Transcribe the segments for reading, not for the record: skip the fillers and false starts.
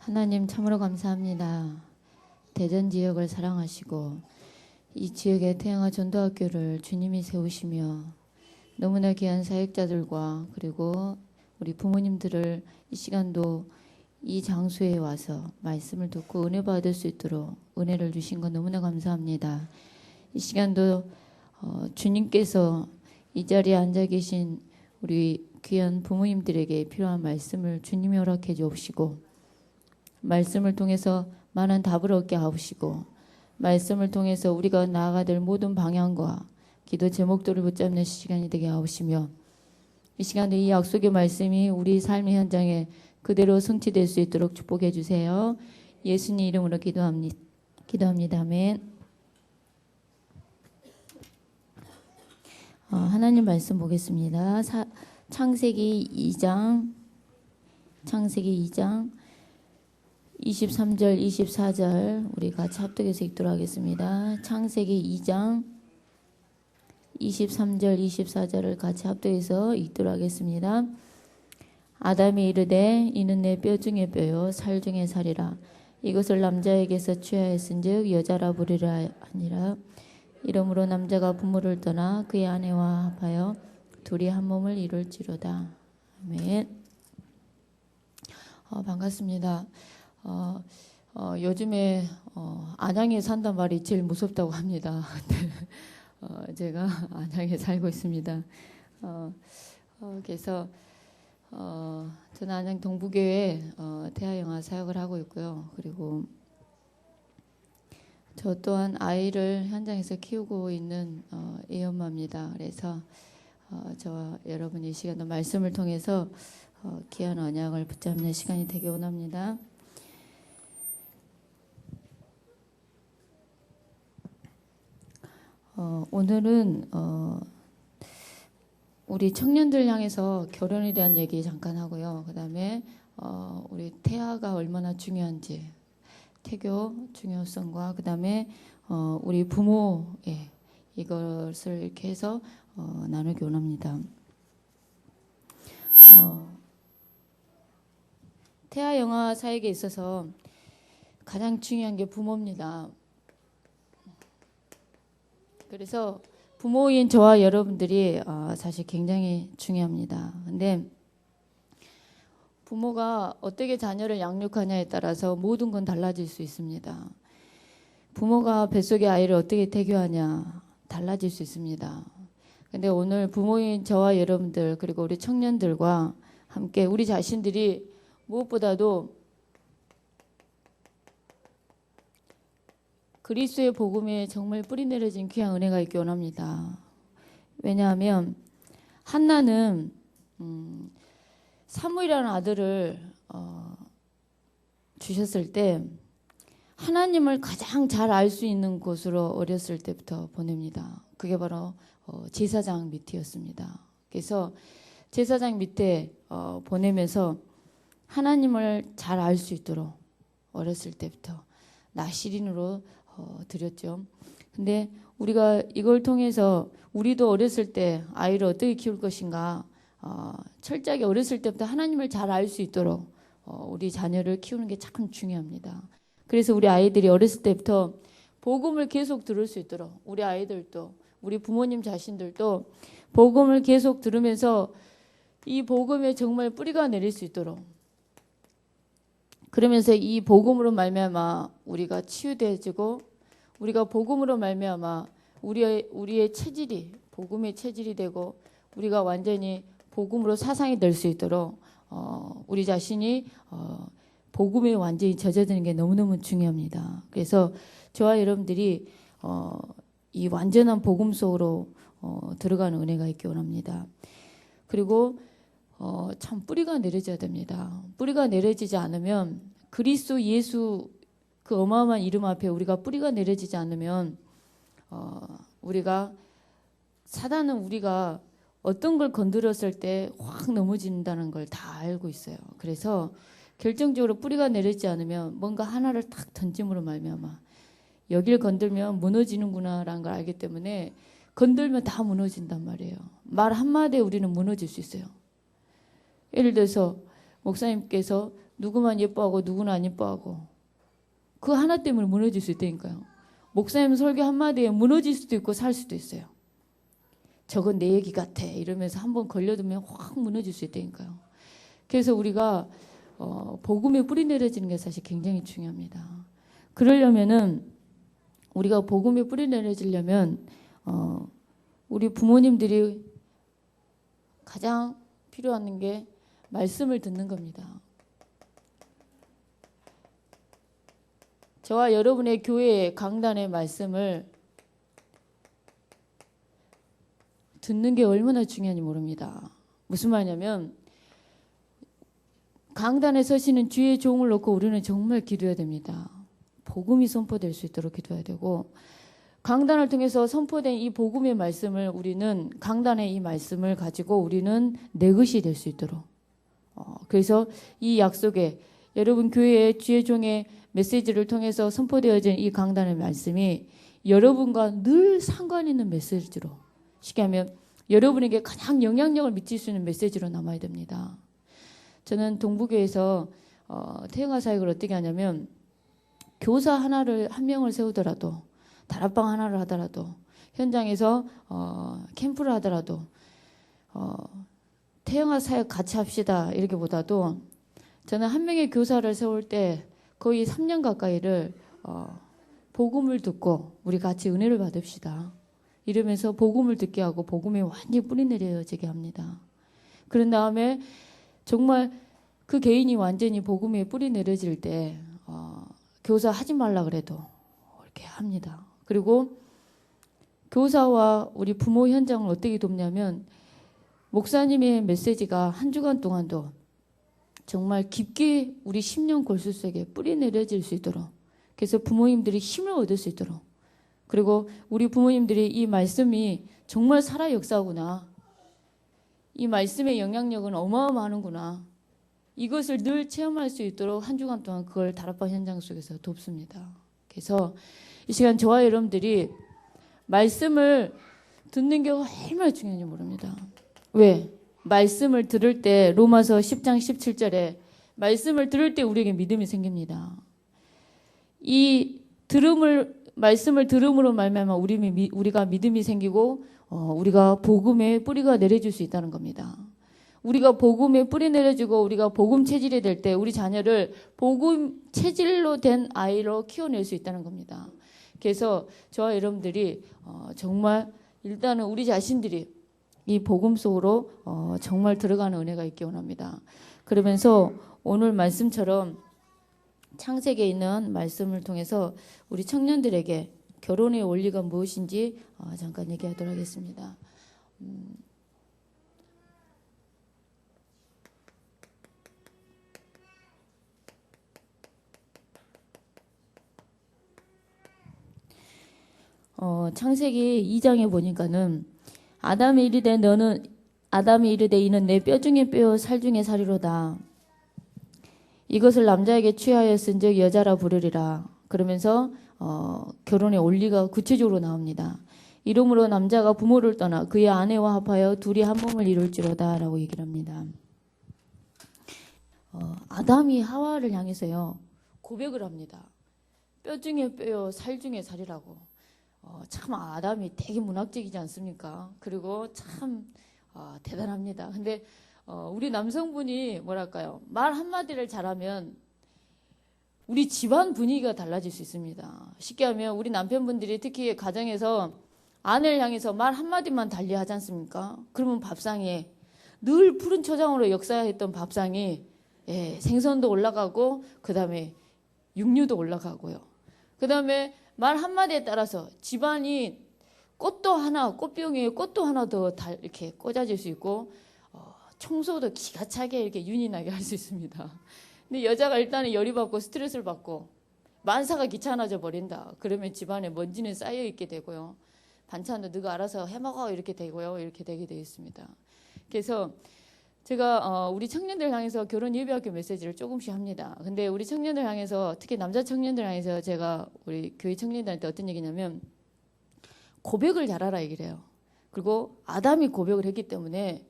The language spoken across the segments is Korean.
하나님 참으로 감사합니다. 대전 지역을 사랑하시고 이 지역의 태영아 전도학교를 주님이 세우시며 너무나 귀한 사역자들과 그리고 우리 부모님들을 이 시간도 이 장소에 와서 말씀을 듣고 은혜 받을 수 있도록 은혜를 주신 것 너무나 감사합니다. 이 시간도 주님께서 이 자리에 앉아 계신 우리 귀한 부모님들에게 필요한 말씀을 주님이 허락해 주옵시고 말씀을 통해서 많은 답을 얻게 하옵시고 말씀을 통해서 우리가 나아가야 될 모든 방향과 기도 제목들을 붙잡는 시간이 되게 하옵시며 이 시간에 이 약속의 말씀이 우리 삶의 현장에 그대로 성취될 수 있도록 축복해 주세요. 예수님 이름으로 기도합니다. 아멘. 하나님 말씀 보겠습니다. 창세기 2장 23절 24절 우리 같이 합독해서 읽도록 하겠습니다. 창세기 2장 23절 24절을 같이 합독해서 읽도록 하겠습니다. 아담이 이르되 이는 내 뼈 중에 뼈요 살 중에 살이라. 이것을 남자에게서 취하였은즉 여자라 부르리라 하니라. 이러므로 남자가 부모를 떠나 그의 아내와 합하여 둘이 한 몸을 이룰지로다. 아멘. 반갑습니다. 요즘에 안양에 산단 말이 제일 무섭다고 합니다. 제가 안양에 살고 있습니다. 그래서 저는 안양 동부교회 태아영아 사역을 하고 있고요. 그리고 저 또한 아이를 현장에서 키우고 있는 애엄마입니다. 그래서 저와 여러분이 이 시간도 말씀을 통해서 귀한 언약을 붙잡는 시간이 되기 원합니다. 오늘은 우리 청년들 향해서 결혼에 대한 얘기 잠깐 하고요. 그 다음에 우리 태아가 얼마나 중요한지 태교 중요성과 그 다음에 우리 부모의 이것을 이렇게 해서 나누기 원합니다. 태아 영아 사역에 있어서 가장 중요한 게 부모입니다. 그래서 부모인 저와 여러분들이 사실 굉장히 중요합니다. 근데 부모가 어떻게 자녀를 양육하냐에 따라서 모든 건 달라질 수 있습니다. 부모가 뱃속의 아이를 어떻게 태교하냐 달라질 수 있습니다. 근데 오늘 부모인 저와 여러분들 그리고 우리 청년들과 함께 우리 자신들이 무엇보다도 그리스도의 복음에 정말 뿌리내려진 귀한 은혜가 있기 원합니다. 왜냐하면 한나는 사무엘이라는 아들을 주셨을 때 하나님을 가장 잘 알 수 있는 곳으로 어렸을 때부터 보냅니다. 그게 바로 제사장 밑이었습니다. 그래서 제사장 밑에 보내면서 하나님을 잘 알 수 있도록 어렸을 때부터 나시린으로 드렸죠. 근데 우리가 이걸 통해서 우리도 어렸을 때 아이를 어떻게 키울 것인가 철저하게 어렸을 때부터 하나님을 잘 알 수 있도록 우리 자녀를 키우는 게 참 중요합니다. 그래서 우리 아이들이 어렸을 때부터 복음을 계속 들을 수 있도록 우리 아이들도 우리 부모님 자신들도 복음을 계속 들으면서 이 복음에 정말 뿌리가 내릴 수 있도록 그러면서 이 복음으로 말미암아 우리가 치유되어지고 우리가 복음으로 말미암아 우리의 체질이 복음의 체질이 되고 우리가 완전히 복음으로 사상이 될 수 있도록 우리 자신이 복음에 완전히 젖어드는 게 너무너무 중요합니다. 그래서 저와 여러분들이 이 완전한 복음 속으로 들어가는 은혜가 있기 원합니다. 그리고 참 뿌리가 내려져야 됩니다. 뿌리가 내려지지 않으면 그리스도 예수 그 어마어마한 이름 앞에 우리가 뿌리가 내려지지 않으면 우리가 사단은 우리가 어떤 걸 건드렸을 때 확 넘어진다는 걸 다 알고 있어요. 그래서 결정적으로 뿌리가 내리지 않으면 뭔가 하나를 탁 던짐으로 말미암아 여길 건들면 무너지는구나라는 걸 알기 때문에 건들면 다 무너진단 말이에요. 말 한마디에 우리는 무너질 수 있어요. 예를 들어서 목사님께서 누구만 예뻐하고 누구는 안 예뻐하고 그 하나 때문에 무너질 수 있다니까요. 목사님 설교 한마디에 무너질 수도 있고 살 수도 있어요. 저건 내 얘기 같아 이러면서 한번 걸려두면 확 무너질 수 있다니까요. 그래서 우리가 복음에 뿌리 내려지는 게 사실 굉장히 중요합니다. 그러려면은 우리가 복음에 뿌리 내려지려면 우리 부모님들이 가장 필요한 게 말씀을 듣는 겁니다. 저와 여러분의 교회 강단의 말씀을 듣는 게 얼마나 중요한지 모릅니다. 무슨 말이냐면 강단에 서시는 주의 종을 놓고 우리는 정말 기도해야 됩니다. 복음이 선포될 수 있도록 기도해야 되고 강단을 통해서 선포된 이 복음의 말씀을 우리는 강단의 이 말씀을 가지고 우리는 내 것이 될 수 있도록 그래서 이 약속에 여러분 교회의 주의 종의 메시지를 통해서 선포되어진 이 강단의 말씀이 여러분과 늘 상관 있는 메시지로 쉽게 하면 여러분에게 가장 영향력을 미칠 수 있는 메시지로 남아야 됩니다. 저는 동부교에서 태영아 사역을 어떻게 하냐면 교사 한 명을 세우더라도 다락방 하나를 하더라도 현장에서 캠프를 하더라도 태영아 사역 같이 합시다 이렇게 보다도 저는 한 명의 교사를 세울 때 거의 3년 가까이를 복음을 듣고 우리 같이 은혜를 받읍시다 이러면서 복음을 듣게 하고 복음이 완전히 뿌리 내려지게 합니다. 그런 다음에 정말 그 개인이 완전히 복음에 뿌리 내려질 때 교사 하지 말라 그래도 이렇게 합니다. 그리고 교사와 우리 부모 현장을 어떻게 돕냐면 목사님의 메시지가 한 주간 동안도 정말 깊게 우리 10년 골수 속에 뿌리 내려질 수 있도록 그래서 부모님들이 힘을 얻을 수 있도록 그리고 우리 부모님들이 이 말씀이 정말 살아 역사구나 이 말씀의 영향력은 어마어마하는구나 이것을 늘 체험할 수 있도록 한 주간 동안 그걸 다락방 현장 속에서 돕습니다. 그래서 이 시간 저와 여러분들이 말씀을 듣는 게 얼마나 중요한지 모릅니다. 왜? 말씀을 들을 때 로마서 10장 17절에 말씀을 들을 때 우리에게 믿음이 생깁니다. 이 말씀을 들음으로 말미암아 우리가 믿음이 생기고 우리가 복음의 뿌리가 내려질 수 있다는 겁니다. 우리가 복음에 뿌리 내려주고 우리가 복음 체질이 될 때 우리 자녀를 복음 체질로 된 아이로 키워낼 수 있다는 겁니다. 그래서 저와 여러분들이 정말 일단은 우리 자신들이 이 복음 속으로 정말 들어가는 은혜가 있기 원합니다. 그러면서 오늘 말씀처럼 창세기에 있는 말씀을 통해서 우리 청년들에게 결혼의 원리가 무엇인지 잠깐 얘기하도록 하겠습니다. 창세기 2장에 보니까는 아담이 이르되 이는 내 뼈 중에 뼈요 살 중에 살이로다. 이것을 남자에게 취하였은즉 여자라 부르리라. 그러면서 결혼의 원리가 구체적으로 나옵니다. 이러므로 남자가 부모를 떠나 그의 아내와 합하여 둘이 한 몸을 이룰지로다 라고 얘기를 합니다. 아담이 하와를 향해서요 고백을 합니다. 뼈 중에 뼈요 살 중에 살이라고. 참 아담이 되게 문학적이지 않습니까? 그리고 참 대단합니다. 근데 우리 남성분이 뭐랄까요? 말 한마디를 잘하면 우리 집안 분위기가 달라질 수 있습니다. 쉽게 하면 우리 남편분들이 특히 가정에서 아내를 향해서 말 한마디만 달리하지 않습니까? 그러면 밥상에 늘 푸른 초장으로 역사했던 밥상이 생선도 올라가고 그 다음에 육류도 올라가고요. 그 다음에 말 한마디에 따라서 집안이 꽃도 하나, 꽃병에 꽃도 하나 더 이렇게 꽂아질 수 있고 청소도 기가 차게 이렇게 윤이 나게 할 수 있습니다. 근데 여자가 일단은 열이 받고 스트레스를 받고 만사가 귀찮아져 버린다. 그러면 집안에 먼지는 쌓여 있게 되고요. 반찬도 너가 알아서 해먹어 이렇게 되고요. 이렇게 되게 되어 있습니다. 그래서 제가 우리 청년들 향해서 결혼 예비학교 메시지를 조금씩 합니다. 근데 우리 청년들 향해서 특히 남자 청년들 향해서 제가 우리 교회 청년들한테 어떤 얘기냐면 고백을 잘하라 얘기를 해요. 그리고 아담이 고백을 했기 때문에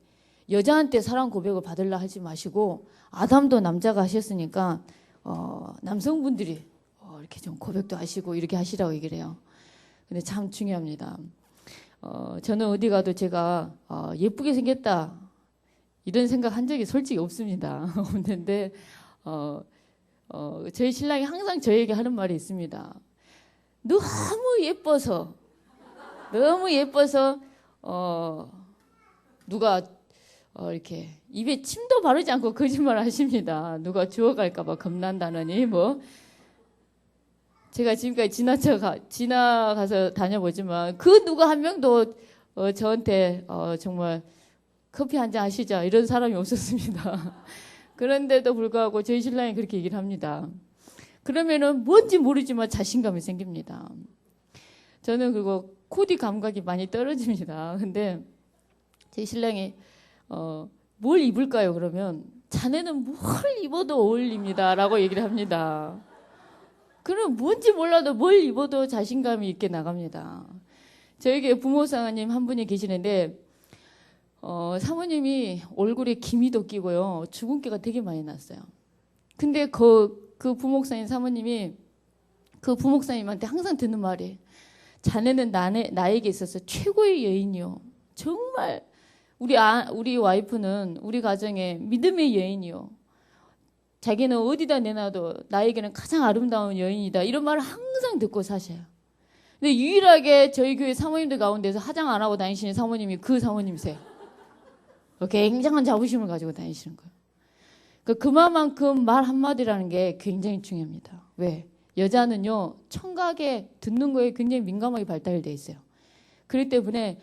여자한테 사랑 고백을 받으려 하지 마시고 아담도 남자가 하셨으니까 남성분들이 이렇게 좀 고백도 하시고 이렇게 하시라고 얘기를 해요. 근데 참 중요합니다. 저는 어디 가도 제가 예쁘게 생겼다 이런 생각 한 적이 솔직히 없습니다. 없는데 저희 신랑이 항상 저에게 하는 말이 있습니다. 너무 예뻐서 누가 이렇게 입에 침도 바르지 않고 거짓말 하십니다. 누가 주워갈까 봐 겁난다느니 뭐. 제가 지금까지 지나가서 다녀보지만 그 누가 한 명도 저한테 정말 커피 한 잔 하시자 이런 사람이 없었습니다. 그런데도 불구하고 저희 신랑이 그렇게 얘기를 합니다. 그러면은 뭔지 모르지만 자신감이 생깁니다. 저는 그리고 코디 감각이 많이 떨어집니다. 근데 제 신랑이 뭘 입을까요? 그러면 자네는 뭘 입어도 어울립니다 라고 얘기를 합니다. 그럼 뭔지 몰라도 뭘 입어도 자신감이 있게 나갑니다. 저에게 부모상아님 한 분이 계시는데 사모님이 얼굴에 기미도 끼고요. 주근깨가 되게 많이 났어요. 근데 그 부목사님 사모님이 그 부목사님한테 항상 듣는 말이 자네는 나에게 있어서 최고의 여인이요. 정말 우리 와이프는 우리 가정의 믿음의 여인이요. 자기는 어디다 내놔도 나에게는 가장 아름다운 여인이다. 이런 말을 항상 듣고 사셔요. 근데 유일하게 저희 교회 사모님들 가운데서 화장 안 하고 다니시는 사모님이 그 사모님이세요. 굉장한 자부심을 가지고 다니시는 거예요. 그만큼 말 한마디라는 게 굉장히 중요합니다. 왜? 여자는요, 청각에 듣는 거에 굉장히 민감하게 발달되어 있어요. 그렇기 때문에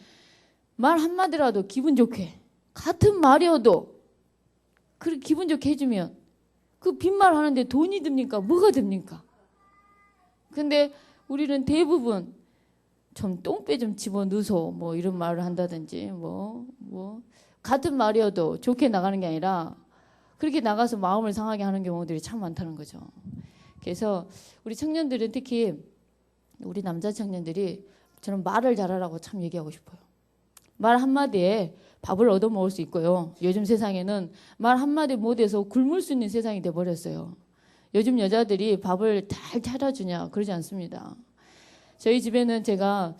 말 한마디라도 기분 좋게, 같은 말이어도 그렇게 기분 좋게 해주면 그 빈말 하는데 돈이 듭니까? 뭐가 듭니까? 근데 우리는 대부분 좀 똥배 좀 집어넣어서 뭐 이런 말을 한다든지 같은 말이어도 좋게 나가는 게 아니라 그렇게 나가서 마음을 상하게 하는 경우들이 참 많다는 거죠. 그래서 우리 청년들은 특히 우리 남자 청년들이 저는 말을 잘하라고 참 얘기하고 싶어요. 말 한마디에 밥을 얻어먹을 수 있고요. 요즘 세상에는 말 한마디 못해서 굶을 수 있는 세상이 돼버렸어요. 요즘 여자들이 밥을 잘 차려주냐 그러지 않습니다. 저희 집에는 제가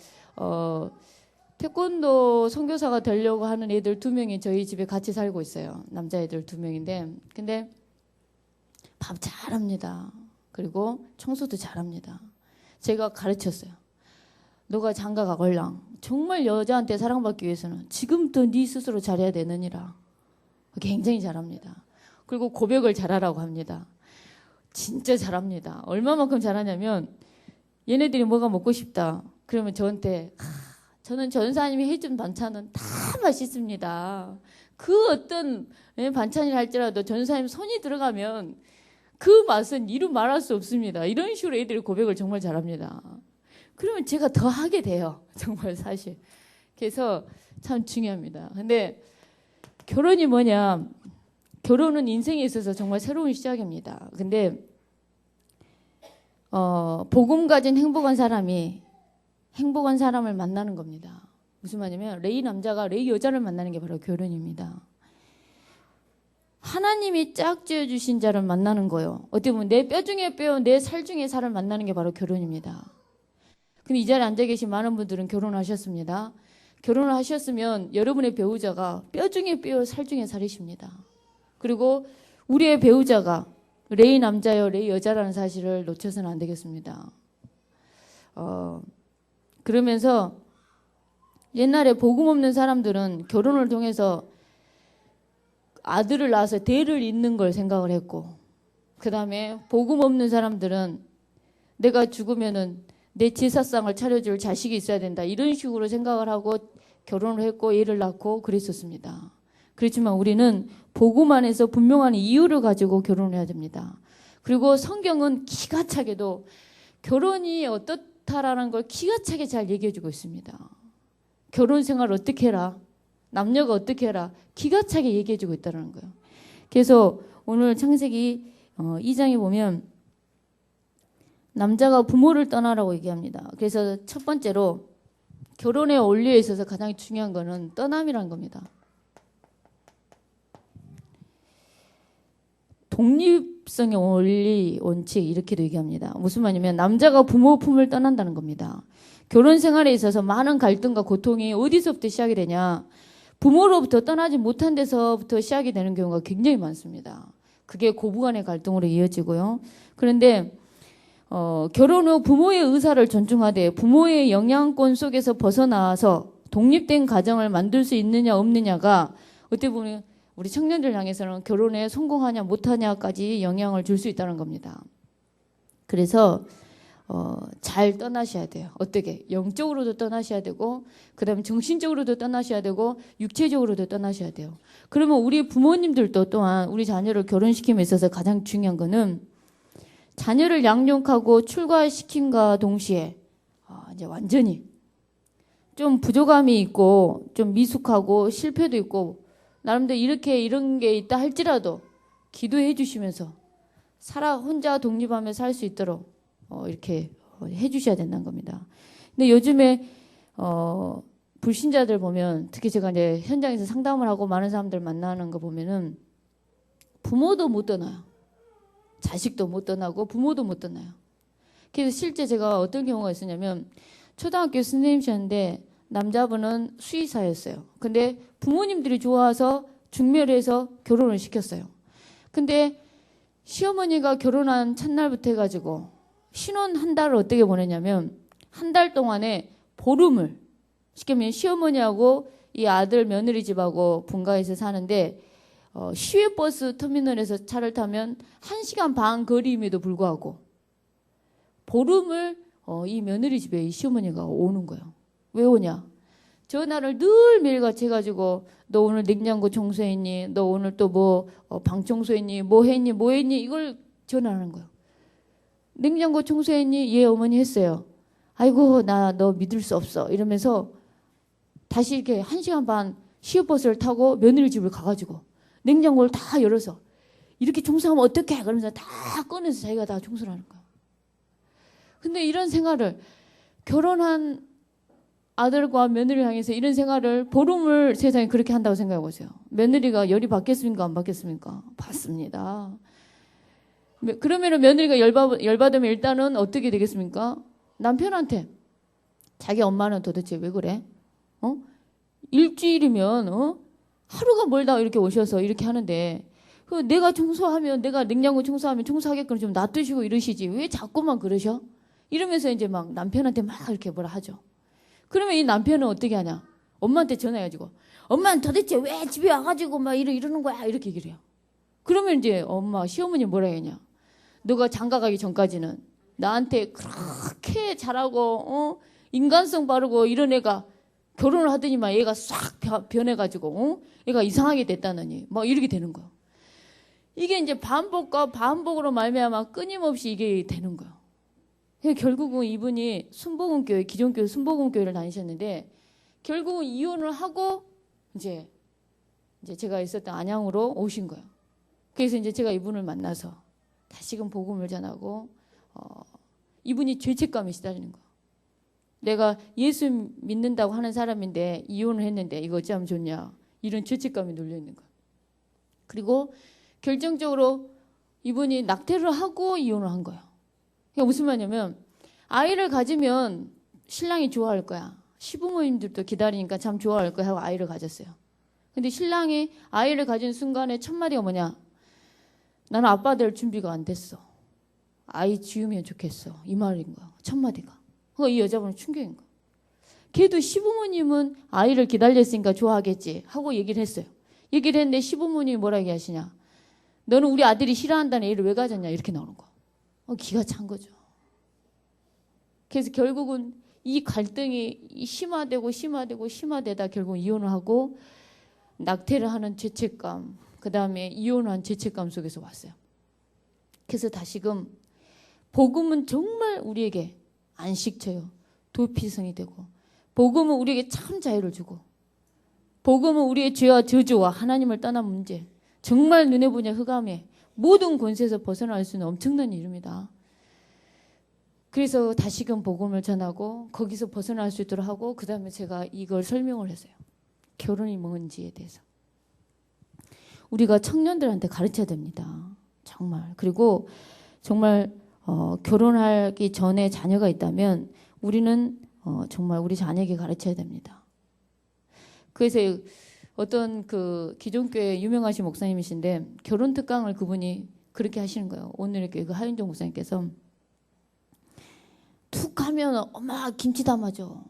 태권도 선교사가 되려고 하는 애들 2명이 저희 집에 같이 살고 있어요. 남자애들 2명인데 근데 밥 잘합니다. 그리고 청소도 잘합니다. 제가 가르쳤어요. 너가 장가 가걸랑 정말 여자한테 사랑받기 위해서는 지금부터 네 스스로 잘해야 되느니라. 굉장히 잘합니다. 그리고 고백을 잘하라고 합니다. 진짜 잘합니다. 얼마만큼 잘하냐면 얘네들이 뭐가 먹고 싶다. 그러면 저한테 저는 전사님이 해준 반찬은 다 맛있습니다. 그 어떤 반찬이라 할지라도 전사님 손이 들어가면 그 맛은 이루 말할 수 없습니다. 이런 식으로 애들이 고백을 정말 잘합니다. 그러면 제가 더 하게 돼요. 정말 사실. 그래서 참 중요합니다. 근데 결혼이 뭐냐? 결혼은 인생에 있어서 정말 새로운 시작입니다. 근데 복음 가진 행복한 사람이 행복한 사람을 만나는 겁니다. 무슨 말이냐면 레이 남자가 레이 여자를 만나는 게 바로 결혼입니다. 하나님이 짝지어 주신 자를 만나는 거예요. 어떻게 보면 내 뼈 중에 뼈, 내 살 중에 살을 만나는 게 바로 결혼입니다. 근데 이 자리에 앉아 계신 많은 분들은 결혼하셨습니다. 결혼을 하셨으면 여러분의 배우자가 뼈 중에 뼈, 살 중에 살이십니다. 그리고 우리의 배우자가 레이 남자요, 레이 여자라는 사실을 놓쳐서는 안 되겠습니다. 그러면서 옛날에 복음 없는 사람들은 결혼을 통해서 아들을 낳아서 대를 잇는 걸 생각을 했고, 그 다음에 복음 없는 사람들은 내가 죽으면은 내 제사상을 차려줄 자식이 있어야 된다. 이런 식으로 생각을 하고 결혼을 했고 애를 낳고 그랬었습니다. 그렇지만 우리는 복음 안에서 분명한 이유를 가지고 결혼해야 됩니다. 그리고 성경은 기가 차게도 결혼이 어떻다라는 걸 기가 차게 잘 얘기해주고 있습니다. 결혼 생활 어떻게 해라. 남녀가 어떻게 해라. 기가 차게 얘기해주고 있다는 거예요. 그래서 오늘 창세기 2장에 보면 남자가 부모를 떠나라고 얘기합니다. 그래서 첫 번째로 결혼에 올려 있어서 가장 중요한 거는 떠남이라는 겁니다. 독립성의 원리, 원칙 이렇게도 얘기합니다. 무슨 말이냐면 남자가 부모 품을 떠난다는 겁니다. 결혼 생활에 있어서 많은 갈등과 고통이 어디서부터 시작이 되냐? 부모로부터 떠나지 못한 데서부터 시작이 되는 경우가 굉장히 많습니다. 그게 고부간의 갈등으로 이어지고요. 그런데 결혼 후 부모의 의사를 존중하되 부모의 영향권 속에서 벗어나서 독립된 가정을 만들 수 있느냐 없느냐가 어떻게 보면 우리 청년들 향해서는 결혼에 성공하냐 못하냐까지 영향을 줄 수 있다는 겁니다. 그래서 잘 떠나셔야 돼요. 어떻게? 영적으로도 떠나셔야 되고 그다음에 정신적으로도 떠나셔야 되고 육체적으로도 떠나셔야 돼요. 그러면 우리 부모님들도 또한 우리 자녀를 결혼시킴에 있어서 가장 중요한 거는 자녀를 양육하고 출가시킴과 동시에 이제 완전히 좀 부족함이 있고 좀 미숙하고 실패도 있고 나름대로 이런 게 있다 할지라도 기도해 주시면서 혼자 독립하며 살 수 있도록 이렇게 해 주셔야 된다는 겁니다. 근데 요즘에 불신자들 보면 특히 제가 이제 현장에서 상담을 하고 많은 사람들 만나는 거 보면은 부모도 못 떠나요. 자식도 못 떠나고 부모도 못 떠나요. 그래서 실제 제가 어떤 경우가 있었냐면 초등학교 선생님이셨는데 남자분은 수의사였어요. 근데 부모님들이 좋아서 중매를 결혼을 시켰어요. 근데 시어머니가 결혼한 첫날부터 해가지고 신혼 한 달을 어떻게 보냈냐면 한 달 동안에 보름을 쉽게 말하면 시어머니하고 이 아들 며느리 집하고 분가해서 사는데 시외버스 터미널에서 차를 타면 1시간 반 거리임에도 불구하고 보름을 이 며느리 집에 이 시어머니가 오는 거예요. 왜 오냐? 전화를 늘 매일같이 해가지고 너 오늘 냉장고 청소했니? 너 오늘 또 뭐 방 청소했니? 뭐 했니? 이걸 전화하는 거예요. 냉장고 청소했니? 예 어머니 했어요. 아이고 나 너 믿을 수 없어 이러면서 다시 이렇게 1시간 반 시외버스를 타고 며느리 집을 가가지고 냉장고를 다 열어서 이렇게 청소하면 어떡해? 그러면서 다 꺼내서 자기가 다 청소를 하는 거예요. 근데 이런 생활을 결혼한 아들과 며느리를 향해서 이런 생활을 보름을 세상에 그렇게 한다고 생각해 보세요. 며느리가 열이 받겠습니까? 안 받겠습니까? 받습니다. 그러면 며느리가 열받으면 일단은 어떻게 되겠습니까? 남편한테 자기 엄마는 도대체 왜 그래? 일주일이면 하루가 멀다 이렇게 오셔서 이렇게 하는데 내가 청소하면 내가 냉장고 청소하면 청소하게끔 좀 놔두시고 이러시지 왜 자꾸만 그러셔? 이러면서 이제 막 남편한테 막 이렇게 뭐라 하죠. 그러면 이 남편은 어떻게 하냐? 엄마한테 전화해가지고 엄마는 도대체 왜 집에 와가지고 막 이러는 거야? 이렇게 얘기를 해요. 그러면 이제 시어머니 뭐라 했냐? 너가 장가 가기 전까지는 나한테 그렇게 잘하고 인간성 바르고 이런 애가 결혼을 하더니만 얘가 싹 변해가지고 얘가 이상하게 됐다느니 막 이렇게 되는 거예요. 이게 이제 반복과 반복으로 말미암아 끊임없이 이게 되는 거예요. 결국은 이분이 순복음교회 기존교회 순복음교회를 다니셨는데 결국은 이혼을 하고 이제 제가 있었던 안양으로 오신 거예요. 그래서 이제 제가 이분을 만나서 다시금 복음을 전하고 이분이 죄책감이 시달리는 거예요. 내가 예수 믿는다고 하는 사람인데 이혼을 했는데 이거 어찌하면 좋냐 이런 죄책감이 눌려 있는 거예요. 그리고 결정적으로 이분이 낙태를 하고 이혼을 한 거예요. 그러니까 무슨 말이냐면 아이를 가지면 신랑이 좋아할 거야. 시부모님들도 기다리니까 참 좋아할 거야 하고 아이를 가졌어요. 근데 신랑이 아이를 가진 순간에 첫 마디가 뭐냐? 나는 아빠 될 준비가 안 됐어. 아이 지우면 좋겠어. 이 말인 거야. 첫 마디가. 그러니까 이 여자분은 충격인 거야. 걔도 시부모님은 아이를 기다렸으니까 좋아하겠지 하고 얘기를 했어요. 얘기를 했는데 시부모님이 뭐라 얘기하시냐? 너는 우리 아들이 싫어한다는 애를 왜 가졌냐? 이렇게 나오는 거야. 기가 찬 거죠. 그래서 결국은 이 갈등이 심화되다 결국 이혼을 하고 낙태를 하는 죄책감, 그 다음에 이혼한 죄책감 속에서 왔어요. 그래서 다시금 복음은 정말 우리에게 안식처요, 도피성이 되고 복음은 우리에게 참 자유를 주고 복음은 우리의 죄와 저주와 하나님을 떠난 문제, 정말 눈에 보냐 흑암에 모든 권세에서 벗어날 수 있는 엄청난 일입니다. 그래서 다시금 복음을 전하고 거기서 벗어날 수 있도록 하고 그 다음에 제가 이걸 설명을 했어요. 결혼이 뭔지에 대해서. 우리가 청년들한테 가르쳐야 됩니다. 정말. 그리고 정말 결혼하기 전에 자녀가 있다면 우리는 정말 우리 자녀에게 가르쳐야 됩니다. 그래서 어떤 그 기존교회 유명하신 목사님이신데 결혼 특강을 그분이 그렇게 하시는 거예요. 오늘 이렇게 그 하윤정 목사님께서 툭 하면 엄마 김치 담아줘,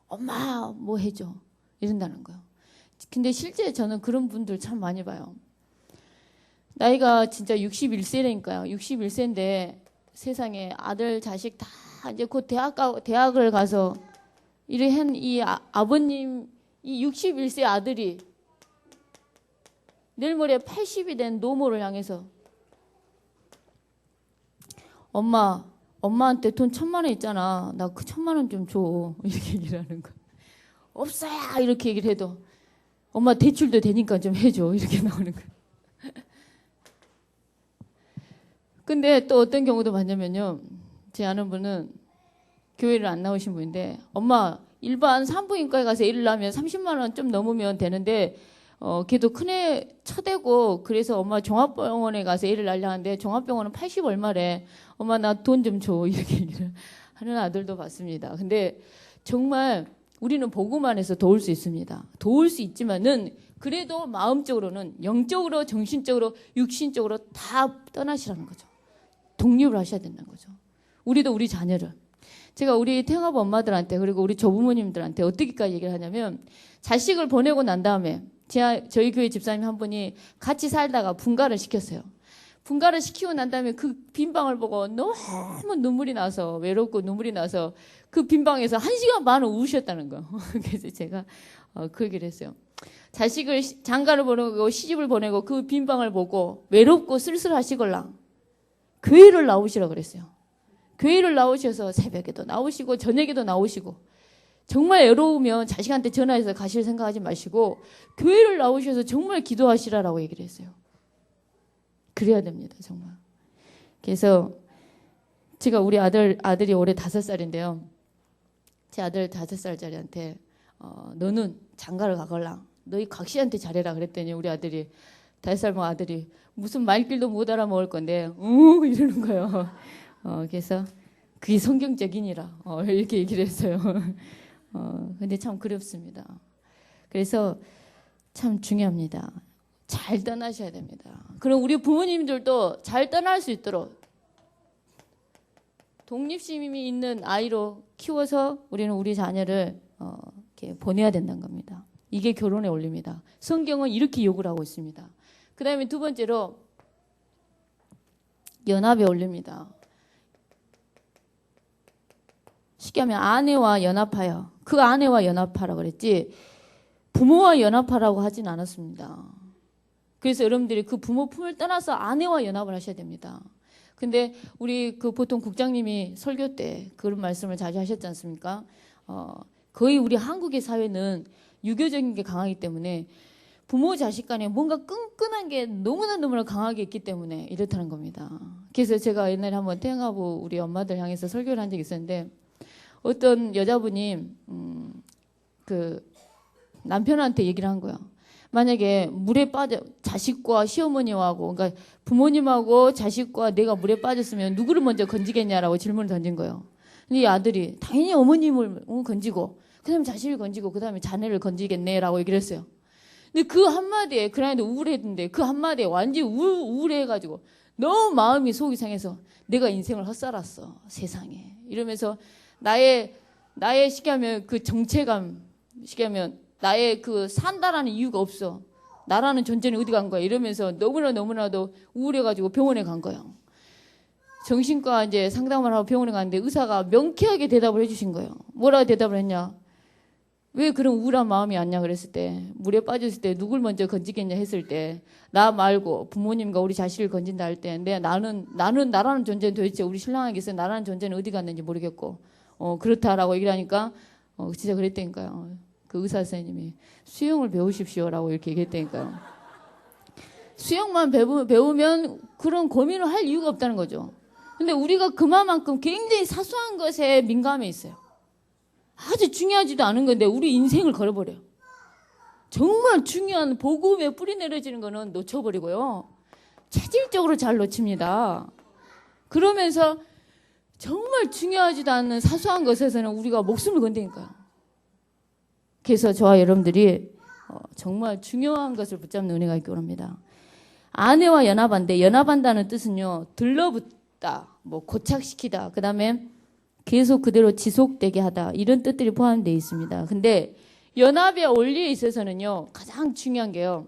엄마 뭐 해줘 이런다는 거예요. 근데 실제 저는 그런 분들 참 많이 봐요. 나이가 진짜 61세라니까요. 61세인데 세상에 아들 자식 다 이제 곧 대학을 가서 이래 한 이 아버님 이 61세 아들이 내일 모레 80이 된 노모를 향해서 엄마한테 돈 1,000만 원 있잖아. 나 그 1,000만 원 좀 줘. 이렇게 얘기를 하는 거야. 없어야 이렇게 얘기를 해도 엄마 대출도 되니까 좀 해줘. 이렇게 나오는 거야. 근데 또 어떤 경우도 봤냐면요. 제 아는 분은 교회를 안 나오신 분인데 엄마 일반 산부인과에 가서 일을 하면 30만 원 좀 넘으면 되는데 걔도 큰애 쳐대고 그래서 엄마 종합병원에 가서 일을 하려 하는데 종합병원은 80 얼마래. 엄마 나 돈 좀 줘. 이렇게 얘기를 하는 아들도 봤습니다. 근데 정말 우리는 복음 안에서 도울 수 있습니다. 도울 수 있지만은 그래도 마음적으로는 영적으로 정신적으로 육신적으로 다 떠나시라는 거죠. 독립을 하셔야 된다는 거죠. 우리도 우리 자녀를. 제가 우리 태영아부 엄마들한테 그리고 우리 조부모님들한테 어떻게까지 얘기를 하냐면 자식을 보내고 난 다음에 저희 교회 집사님 한 분이 같이 살다가 분가를 시켰어요. 분가를 시키고 난 다음에 그 빈방을 보고 너무 눈물이 나서 외롭고 눈물이 나서 그 빈방에서 1시간 반을 우셨다는 거. 그래서 제가 그 얘기를 했어요. 자식을 장가를 보내고 시집을 보내고 그 빈방을 보고 외롭고 쓸쓸하시걸랑 교회를 나오시라고 그랬어요. 교회를 나오셔서 새벽에도 나오시고 저녁에도 나오시고 정말 외로우면 자식한테 전화해서 가실 생각하지 마시고 교회를 나오셔서 정말 기도하시라라고 얘기를 했어요. 그래야 됩니다. 정말. 그래서 제가 우리 아들이 올해 5살인데요. 제 아들 5살짜리한테 너는 장가를 가걸랑 너희 각시한테 잘해라 그랬더니 우리 아들이 5살 먹은 아들이 무슨 말귀도 못 알아먹을 건데 이러는 거예요. 그래서 그게 성경적이니라 이렇게 얘기를 했어요. 근데 참 그립습니다. 그래서 참 중요합니다. 잘 떠나셔야 됩니다. 그럼 우리 부모님들도 잘 떠날 수 있도록 독립심이 있는 아이로 키워서 우리는 우리 자녀를 이렇게 보내야 된다는 겁니다. 이게 결혼의 원리입니다. 성경은 이렇게 요구를 하고 있습니다. 그 다음에 두 번째로 연합의 원리입니다. 쉽게 하면 아내와 연합하여 그 아내와 연합하라고 그랬지 부모와 연합하라고 하진 않았습니다. 그래서 여러분들이 그 부모 품을 떠나서 아내와 연합을 하셔야 됩니다. 근데 우리 그 보통 국장님이 설교 때 그런 말씀을 자주 하셨지 않습니까? 거의 우리 한국의 사회는 유교적인 게 강하기 때문에 부모 자식 간에 뭔가 끈끈한 게 너무나 강하게 있기 때문에 이렇다는 겁니다. 그래서 제가 옛날에 한번 태영아부 우리 엄마들 향해서 설교를 한 적이 있었는데 어떤 여자분이 그 남편한테 얘기를 한 거예요. 만약에 물에 빠져 자식과 시어머니하고 그러니까 부모님하고 자식과 내가 물에 빠졌으면 누구를 먼저 건지겠냐라고 질문을 던진 거예요. 근데 이 아들이 당연히 어머님을 건지고 그다음에 자식을 건지고 그다음에 자네를 건지겠네라고 얘기를 했어요. 근데 그 한마디에 그 나이도 우울했는데 그 한마디에 완전히 우울해가지고 너무 마음이 속이 상해서 내가 인생을 헛살았어 세상에 이러면서 나의 쉽게 하면 그 정체감 쉽게 하면 나의 그 산다라는 이유가 없어. 나라는 존재는 어디 간 거야. 이러면서 너무나도 우울해가지고 병원에 간 거예요. 정신과 이제 상담을 하고 병원에 갔는데 의사가 명쾌하게 대답을 해주신 거예요. 뭐라고 대답을 했냐. 왜 그런 우울한 마음이 왔냐 그랬을 때 물에 빠졌을 때 누굴 먼저 건지겠냐 했을 때 나 말고 부모님과 우리 자식을 건진다 할 때 근데 나는 나라는 존재는 도대체 우리 신랑에게서 나라는 존재는 어디 갔는지 모르겠고 그렇다라고 얘기를 하니까 진짜 그랬다니까요. 그 의사 선생님이 수영을 배우십시오라고 이렇게 얘기했다니까요. 수영만 배우면 그런 고민을 할 이유가 없다는 거죠. 근데 우리가 그만큼 굉장히 사소한 것에 민감해 있어요. 아주 중요하지도 않은 건데 우리 인생을 걸어버려요. 정말 중요한 복음에 뿌리 내려지는 거는 놓쳐버리고요. 체질적으로 잘 놓칩니다. 그러면서 정말 중요하지도 않은 사소한 것에서는 우리가 목숨을 건다니까요. 그래서 저와 여러분들이 정말 중요한 것을 붙잡는 은혜가 있기 원합니다. 아내와 연합한데, 연합한다는 뜻은요, 들러붙다, 뭐 고착시키다, 그 다음에 계속 그대로 지속되게 하다, 이런 뜻들이 포함되어 있습니다. 근데 연합의 원리에 있어서는요, 가장 중요한 게요,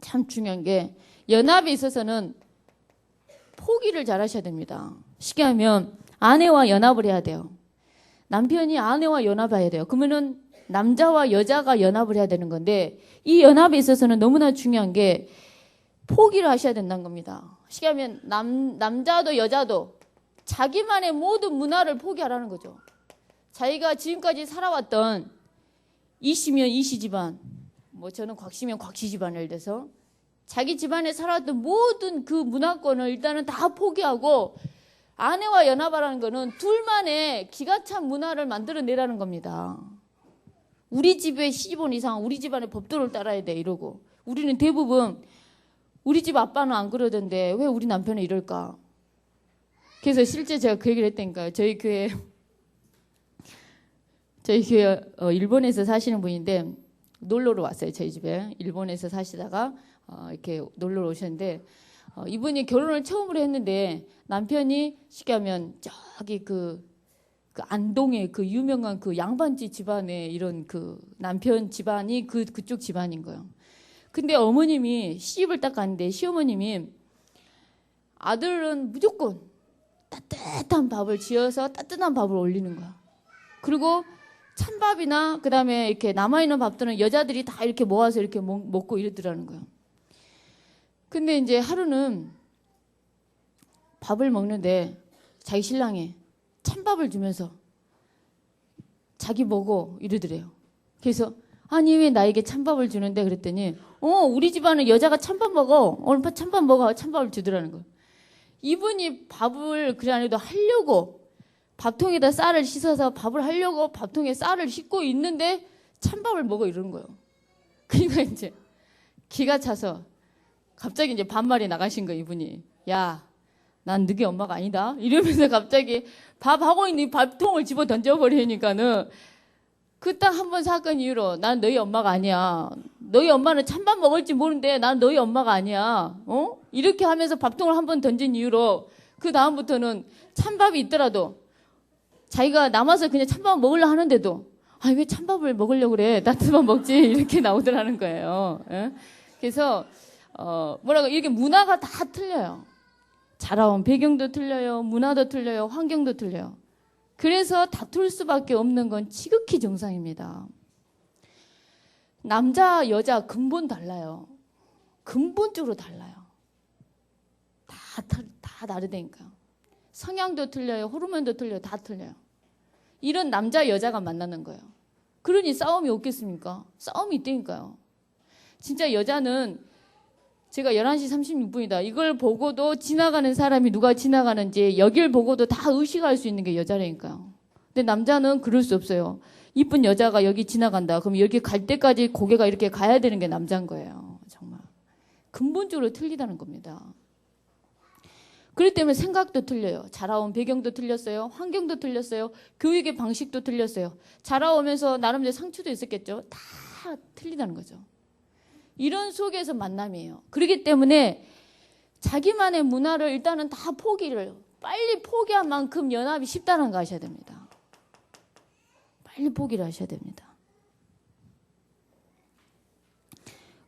참 중요한 게, 연합에 있어서는 포기를 잘 하셔야 됩니다. 쉽게 하면 아내와 연합을 해야 돼요. 남편이 아내와 연합해야 돼요. 그러면은 남자와 여자가 연합을 해야 되는 건데, 이 연합에 있어서는 너무나 중요한 게 포기를 하셔야 된다는 겁니다. 쉽게 하면 남자도 여자도 자기만의 모든 문화를 포기하라는 거죠. 자기가 지금까지 살아왔던 이씨면 이씨 집안, 뭐 저는 곽씨면 곽씨 집안을 예를 들어서 자기 집안에 살아왔던 모든 그 문화권을 일단은 다 포기하고 아내와 연합하라는 거는 둘만의 기가 찬 문화를 만들어내라는 겁니다. 우리 집에 시집온 이상 우리 집안의 법도를 따라야 돼 이러고, 우리는 대부분 우리 집 아빠는 안 그러던데 왜 우리 남편은 이럴까? 그래서 실제 제가 그 얘기를 했다니까요. 저희 교회 일본에서 사시는 분인데 놀러로 왔어요. 저희 집에 일본에서 사시다가 이렇게 놀러 오셨는데 이분이 결혼을 처음으로 했는데 남편이 쉽게 하면 저기 그 안동의 그 유명한 그 양반집 집안의 이런 그 남편 집안이 그쪽 집안인 거예요. 근데 어머님이 시집을 딱 갔는데 시어머님이 아들은 무조건 따뜻한 밥을 지어서 따뜻한 밥을 올리는 거야. 그리고 찬밥이나 그다음에 이렇게 남아있는 밥들은 여자들이 다 이렇게 모아서 이렇게 먹고 이러더라는 거예요. 근데 이제 하루는 밥을 먹는데 자기 신랑이 찬밥을 주면서 자기 먹어 이러더래요. 그래서 아니 왜 나에게 찬밥을 주는데 그랬더니 우리 집안은 여자가 찬밥 먹어. 오늘 찬밥 먹어. 찬밥을 주더라는 거예요. 이분이 밥을 그래 안 해도 하려고 밥통에다 쌀을 씻어서 밥을 하려고 밥통에 쌀을 씻고 있는데 찬밥을 먹어 이러는 거예요. 그러니까 이제 기가 차서 갑자기 이제 반말이 나가신 거예요. 이분이. 야, 난 너희 엄마가 아니다. 이러면서 갑자기 밥하고 있는 밥통을 집어 던져버리니까는 그 딱 한 번 사건 이후로 난 너희 엄마가 아니야. 너희 엄마는 찬밥 먹을지 모르는데 난 너희 엄마가 아니야. 이렇게 하면서 밥통을 한 번 던진 이후로 그 다음부터는 찬밥이 있더라도 자기가 남아서 그냥 찬밥 먹으려 하는데도 왜 찬밥을 먹으려고 그래. 따뜻한 먹지. 이렇게 나오더라는 거예요. 예? 그래서 뭐라고 이렇게 문화가 다 틀려요. 자라온 배경도 틀려요. 문화도 틀려요. 환경도 틀려요. 그래서 다툴 수밖에 없는 건 지극히 정상입니다. 남자, 여자 근본 달라요. 근본적으로 달라요. 다 다르다니까요. 성향도 틀려요. 호르몬도 틀려요. 다 틀려요. 이런 남자, 여자가 만나는 거예요. 그러니 싸움이 없겠습니까? 싸움이 있다니까요. 진짜 여자는 제가 11시 36분이다. 이걸 보고도 지나가는 사람이 누가 지나가는지 여길 보고도 다 의식할 수 있는 게 여자라니까요. 근데 남자는 그럴 수 없어요. 이쁜 여자가 여기 지나간다. 그럼 여기 갈 때까지 고개가 이렇게 가야 되는 게 남자인 거예요. 정말. 근본적으로 틀리다는 겁니다. 그렇기 때문에 생각도 틀려요. 자라온 배경도 틀렸어요. 환경도 틀렸어요. 교육의 방식도 틀렸어요. 자라오면서 나름대로 상처도 있었겠죠. 다 틀리다는 거죠. 이런 속에서 만남이에요. 그렇기 때문에 자기만의 문화를 일단은 다 빨리 포기한 만큼 연합이 쉽다는 거 아셔야 됩니다. 빨리 포기를 하셔야 됩니다.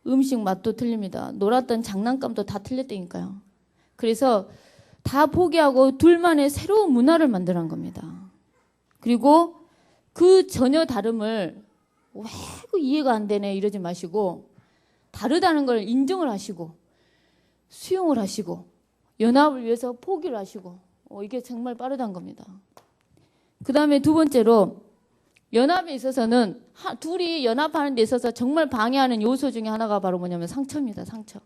음식 맛도 틀립니다. 놀았던 장난감도 다 틀렸다니까요. 그래서 다 포기하고 둘만의 새로운 문화를 만들어낸 겁니다. 그리고 그 전혀 다름을 왜 이해가 안 되네 이러지 마시고 다르다는 걸 인정을 하시고 수용을 하시고 연합을 위해서 포기를 하시고 이게 정말 빠르다는 겁니다. 그 다음에 두 번째로 연합에 있어서는 둘이 연합하는 데 있어서 정말 방해하는 요소 중에 하나가 바로 뭐냐면 상처입니다. 상처.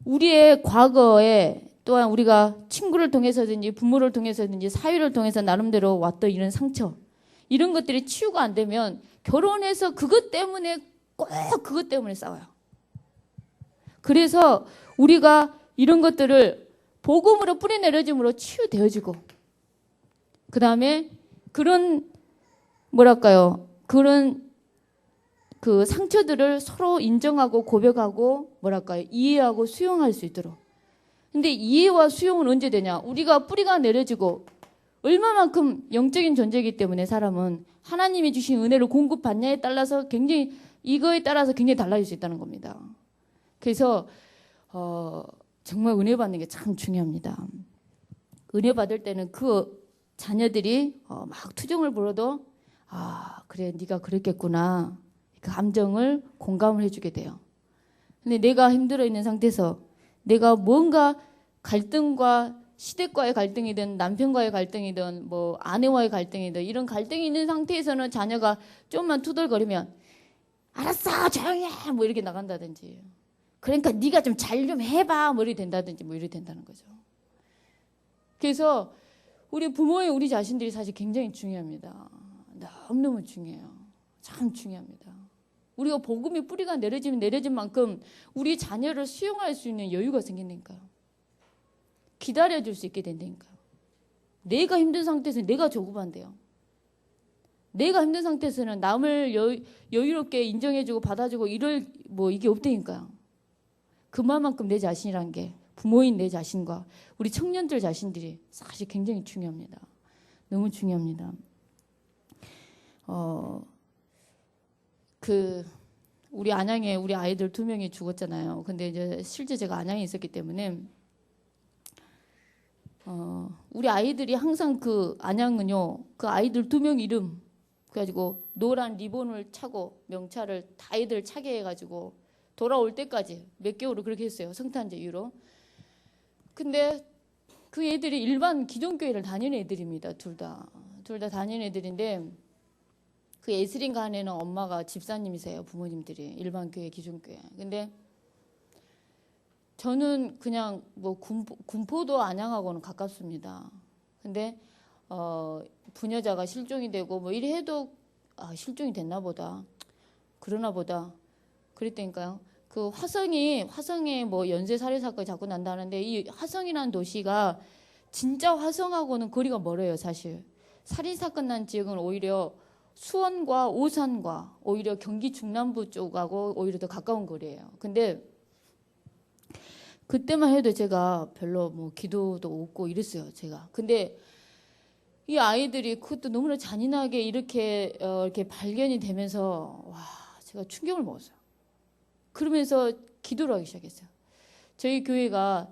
우리의 과거에 또한 우리가 친구를 통해서든지 부모를 통해서든지 사회를 통해서 나름대로 왔던 이런 상처 이런 것들이 치유가 안 되면 결혼해서 그것 때문에 꼭 그것 때문에 싸워요. 그래서 우리가 이런 것들을 복음으로 뿌리내려짐으로 치유되어지고, 그 다음에 그런 뭐랄까요, 그런 그 상처들을 서로 인정하고 고백하고 뭐랄까요, 이해하고 수용할 수 있도록. 근데 이해와 수용은 언제 되냐? 우리가 뿌리가 내려지고, 얼마만큼 영적인 존재이기 때문에 사람은 하나님이 주신 은혜를 공급받냐에 따라서 굉장히, 이거에 따라서 굉장히 달라질 수 있다는 겁니다. 그래서 정말 은혜 받는 게 참 중요합니다. 은혜 받을 때는 그 자녀들이 막 투정을 부려도 그래, 네가 그랬겠구나, 그 감정을 공감을 해주게 돼요. 근데 내가 힘들어 있는 상태에서 내가 뭔가 갈등과, 시댁과의 갈등이든 남편과의 갈등이든 뭐 아내와의 갈등이든 이런 갈등이 있는 상태에서는 자녀가 좀만 투덜거리면 알았어 조용히 해 뭐 이렇게 나간다든지, 그러니까 네가 좀 잘 좀 해봐 뭐 이렇게 된다든지 뭐 이렇게 된다는 거죠. 그래서 우리 부모의 우리 자신들이 사실 굉장히 중요합니다. 너무너무 중요해요. 참 중요합니다. 우리가 복음의 뿌리가 내려지면 내려진 만큼 우리 자녀를 수용할 수 있는 여유가 생긴다니까요. 기다려줄 수 있게 된다니까요. 내가 힘든 상태에서 내가 조급한데요. 내가 힘든 상태에서는 남을 여유롭게 인정해주고 받아주고 이럴 뭐 이게 없다니까요. 그만큼 내 자신이란 게, 부모인 내 자신과 우리 청년들 자신들이 사실 굉장히 중요합니다. 너무 중요합니다. 우리 안양에 우리 아이들 2명이 죽었잖아요. 근데 이제 실제 제가 안양에 있었기 때문에 우리 아이들이 항상 그 안양은요, 그 아이들 2명 이름 그래가지고 노란 리본을 차고 명찰을 다 애들 차게 해가지고 돌아올 때까지 몇 개월을 그렇게 했어요. 성탄제 이후로. 근데 그 애들이 일반 기존교회를 다니는 애들입니다. 둘 다 다니는 애들인데, 그 에스린 간에는 엄마가 집사님이세요. 부모님들이 일반 교회, 기존교회. 근데 저는 그냥 뭐 군포도 안양하고는 가깝습니다. 근데 부녀자가 실종이 되고 뭐 이래 해도 실종이 됐나 보다, 그러나 보다 그랬다니까요. 그 화성에 뭐 연쇄 살해 사건이 자꾸 난다는데, 이 화성이라는 도시가 진짜 화성하고는 거리가 멀어요. 사실 살인 사건 난 지역은 오히려 수원과 오산과 오히려 경기 중남부 쪽하고 오히려 더 가까운 거리예요. 근데 그때만 해도 제가 별로 뭐 기도도 없고 이랬어요, 제가. 근데 이 아이들이 그것도 너무나 잔인하게 이렇게 발견이 되면서 제가 충격을 먹었어요. 그러면서 기도를 하기 시작했어요. 저희 교회가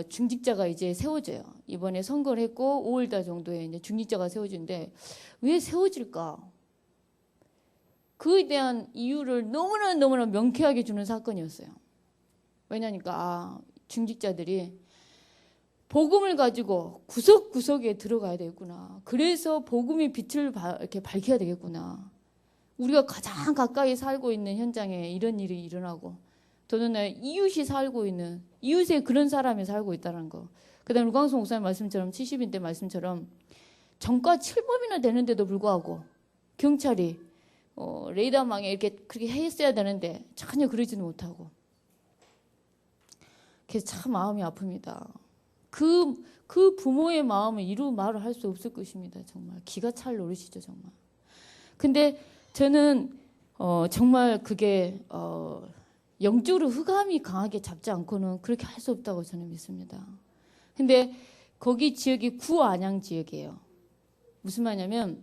중직자가 이제 세워져요. 이번에 선거를 했고 5월달 정도에 이제 중직자가 세워지는데, 왜 세워질까? 그에 대한 이유를 너무나 명쾌하게 주는 사건이었어요. 왜냐니까 중직자들이 복음을 가지고 구석구석에 들어가야 되겠구나. 그래서 복음의 빛을 이렇게 밝혀야 되겠구나. 우리가 가장 가까이 살고 있는 현장에 이런 일이 일어나고, 더더나 이웃이 살고 있는, 이웃에 그런 사람이 살고 있다는 거. 그다음에 루광수 목사님 말씀처럼 70인대 말씀처럼 전과 7범이나 되는데도 불구하고 경찰이 레이더망에 이렇게 그렇게 했어야 되는데 전혀 그러지는 못하고. 그래서 참 마음이 아픕니다. 그 부모의 마음을 이루 말을 할 수 없을 것입니다. 정말 기가 찰 노릇이죠, 정말. 근데 저는 정말 그게 영적으로 흑암이 강하게 잡지 않고는 그렇게 할 수 없다고 저는 믿습니다. 근데 거기 지역이 구안양 지역이에요. 무슨 말이냐면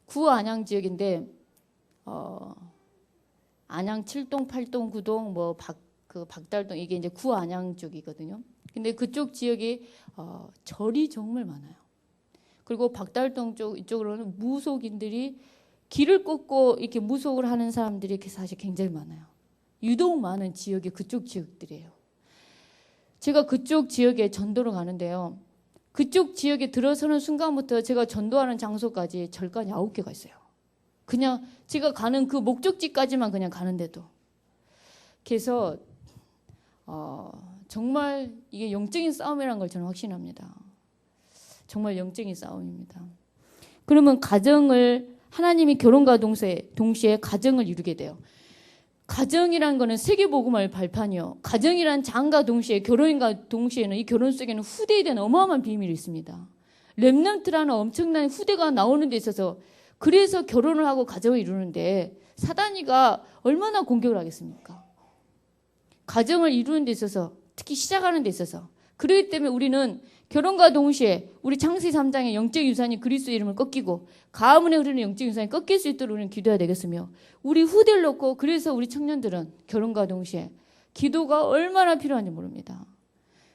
구안양 지역인데 안양 7동, 8동, 9동, 뭐 박달동, 이게 이제 구안양 쪽이거든요. 근데 그쪽 지역이 절이 정말 많아요. 그리고 박달동 쪽 이쪽으로는 무속인들이 길을 꽂고 이렇게 무속을 하는 사람들이 사실 굉장히 많아요. 유독 많은 지역이 그쪽 지역들이에요. 제가 그쪽 지역에 전도를 가는데요. 그쪽 지역에 들어서는 순간부터 제가 전도하는 장소까지 절간이 9개가 있어요. 그냥 제가 가는 그 목적지까지만 그냥 가는데도. 그래서 정말 이게 영적인 싸움이라는 걸 저는 확신합니다. 정말 영적인 싸움입니다. 그러면 가정을, 하나님이 결혼과 동시에 가정을 이루게 돼요. 가정이란 거는 세계복음화의 발판이요. 가정이란 장과 동시에 결혼과 동시에는 이 결혼 속에는 후대에 대한 어마어마한 비밀이 있습니다. 렘넌트라는 엄청난 후대가 나오는 데 있어서 그래서 결혼을 하고 가정을 이루는데 사단이가 얼마나 공격을 하겠습니까? 가정을 이루는 데 있어서 특히 시작하는 데 있어서 그렇기 때문에 우리는 결혼과 동시에 우리 창세기 3장의 영적 유산이 그리스도의 이름을 꺾이고 가문에 흐르는 영적 유산이 꺾일 수 있도록 우리는 기도해야 되겠으며 우리 후대를 놓고 그래서 우리 청년들은 결혼과 동시에 기도가 얼마나 필요한지 모릅니다.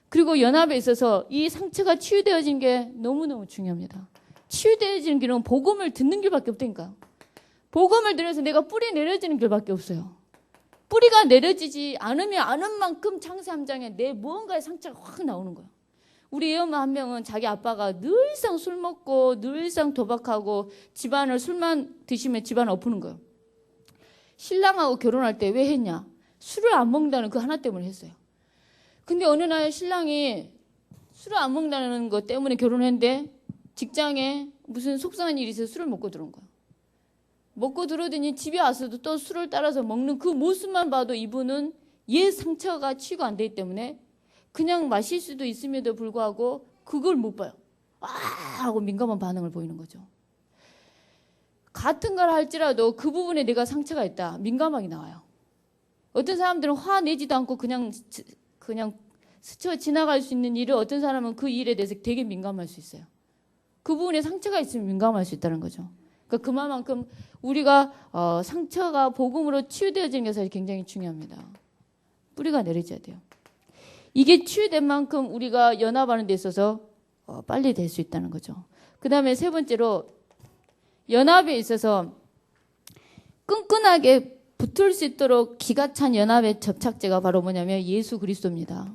그리고 연합에 있어서 이 상처가 치유되어지는 게 너무너무 중요합니다. 치유되어지는 길은 복음을 듣는 길밖에 없다니까요. 복음을 들어서 내가 뿌리 내려지는 길밖에 없어요. 뿌리가 내려지지 않으면 않은 만큼 창세 3장에 내 무언가의 상처가 확 나오는 거예요. 우리 애엄마 한 명은 자기 아빠가 늘상 술 먹고 늘상 도박하고 집안을 술만 드시면 집안을 엎는 거예요. 신랑하고 결혼할 때 왜 했냐? 술을 안 먹는다는 그 하나 때문에 했어요. 근데 어느 날 신랑이 술을 안 먹는다는 것 때문에 결혼했는데 직장에 무슨 속상한 일이 있어서 술을 먹고 들어온 거예요. 먹고 들어오더니 집에 와서도 또 술을 따라서 먹는 그 모습만 봐도 이분은 옛 상처가 치유가 안 되기 때문에 그냥 마실 수도 있음에도 불구하고 그걸 못 봐요. 아 하고 민감한 반응을 보이는 거죠. 같은 걸 할지라도 그 부분에 내가 상처가 있다. 민감하게 나와요. 어떤 사람들은 화내지도 않고 그냥 스쳐 지나갈 수 있는 일을 어떤 사람은 그 일에 대해서 되게 민감할 수 있어요. 그 부분에 상처가 있으면 민감할 수 있다는 거죠. 그러니까 그만큼 우리가 상처가 복음으로 치유되어지는 것이 굉장히 중요합니다. 뿌리가 내려져야 돼요. 이게 치유된 만큼 우리가 연합하는 데 있어서 빨리 될 수 있다는 거죠. 그 다음에 세 번째로 연합에 있어서 끈끈하게 붙을 수 있도록 기가 찬 연합의 접착제가 바로 뭐냐면 예수 그리스도입니다.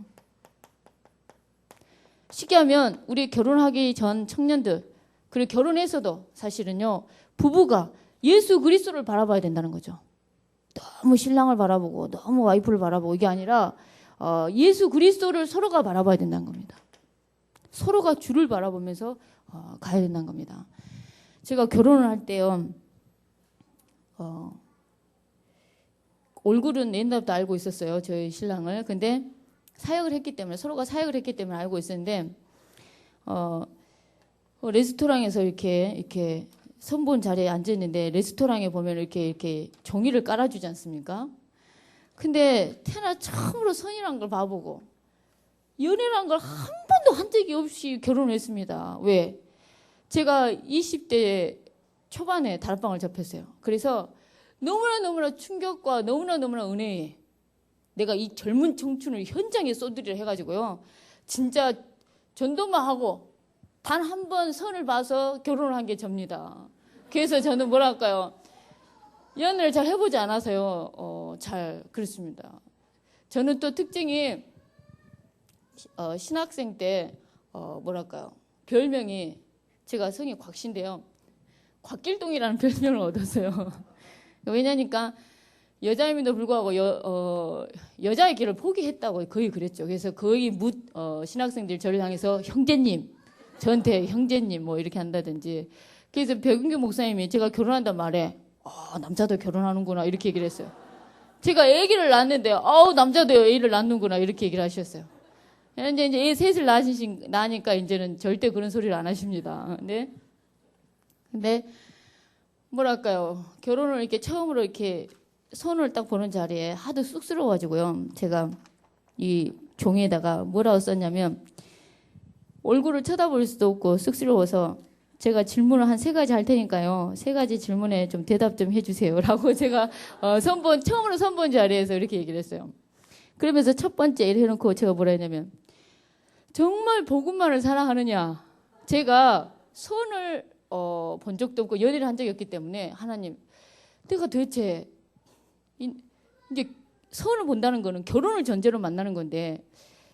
쉽게 하면 우리 결혼하기 전 청년들 그리고 결혼해서도 사실은요 부부가 예수 그리스도를 바라봐야 된다는 거죠. 너무 신랑을 바라보고 너무 와이프를 바라보고 이게 아니라 예수 그리스도를 서로가 바라봐야 된다는 겁니다. 서로가 주를 바라보면서 가야 된다는 겁니다. 제가 결혼을 할 때요 얼굴은 옛날부터 알고 있었어요. 저희 신랑을. 근데 사역을 했기 때문에 서로가 사역을 했기 때문에 알고 있었는데 레스토랑에서 이렇게 선본 자리에 앉아 있는데 레스토랑에 보면 이렇게 종이를 깔아주지 않습니까? 근데 태어나 처음으로 선이란 걸 봐보고 연애란 걸 한 번도 한 적이 없이 결혼했습니다. 왜? 제가 20대 초반에 다락방을 접했어요. 그래서 너무나 충격과 너무나 은혜에 내가 이 젊은 청춘을 현장에 쏟으리라 해가지고요. 진짜 전도만 하고 단 한 번 선을 봐서 결혼을 한 게 접니다. 그래서 저는 뭐랄까요. 연애를 잘 해보지 않아서요. 잘 그렇습니다. 저는 또 특징이 신학생 때 뭐랄까요. 별명이 제가 성이 곽신데요. 곽길동이라는 별명을 얻었어요. 왜냐니까 여자임에도 불구하고 여자의 길을 포기했다고 거의 그랬죠. 그래서 거의 신학생들 저를 향해서 형제님, 저한테 형제님 뭐 이렇게 한다든지. 그래서 백은규 목사님이 제가 결혼한단 말에 남자도 결혼하는구나 이렇게 얘기를 했어요. 제가 아기를 낳았는데 남자도 애를 낳는구나 이렇게 얘기를 하셨어요. 이제 애 셋을 낳으니까 이제는 절대 그런 소리를 안 하십니다. 근데 뭐랄까요. 결혼을 이렇게 처음으로 이렇게 손을 딱 보는 자리에 하도 쑥스러워가지고요. 제가 이 종이에다가 뭐라고 썼냐면 얼굴을 쳐다볼 수도 없고 쑥스러워서 제가 질문을 한 3가지 할 테니까요. 3가지 질문에 좀 대답 좀 해주세요. 라고 제가 처음으로 선본 자리에서 이렇게 얘기를 했어요. 그러면서 첫 번째 이렇게 해놓고 제가 뭐라 했냐면 정말 복음만을 사랑하느냐. 제가 손을 본 적도 없고 연애를 한 적이 없기 때문에 하나님 내가 도대체 이제 선을 본다는 거는 결혼을 전제로 만나는 건데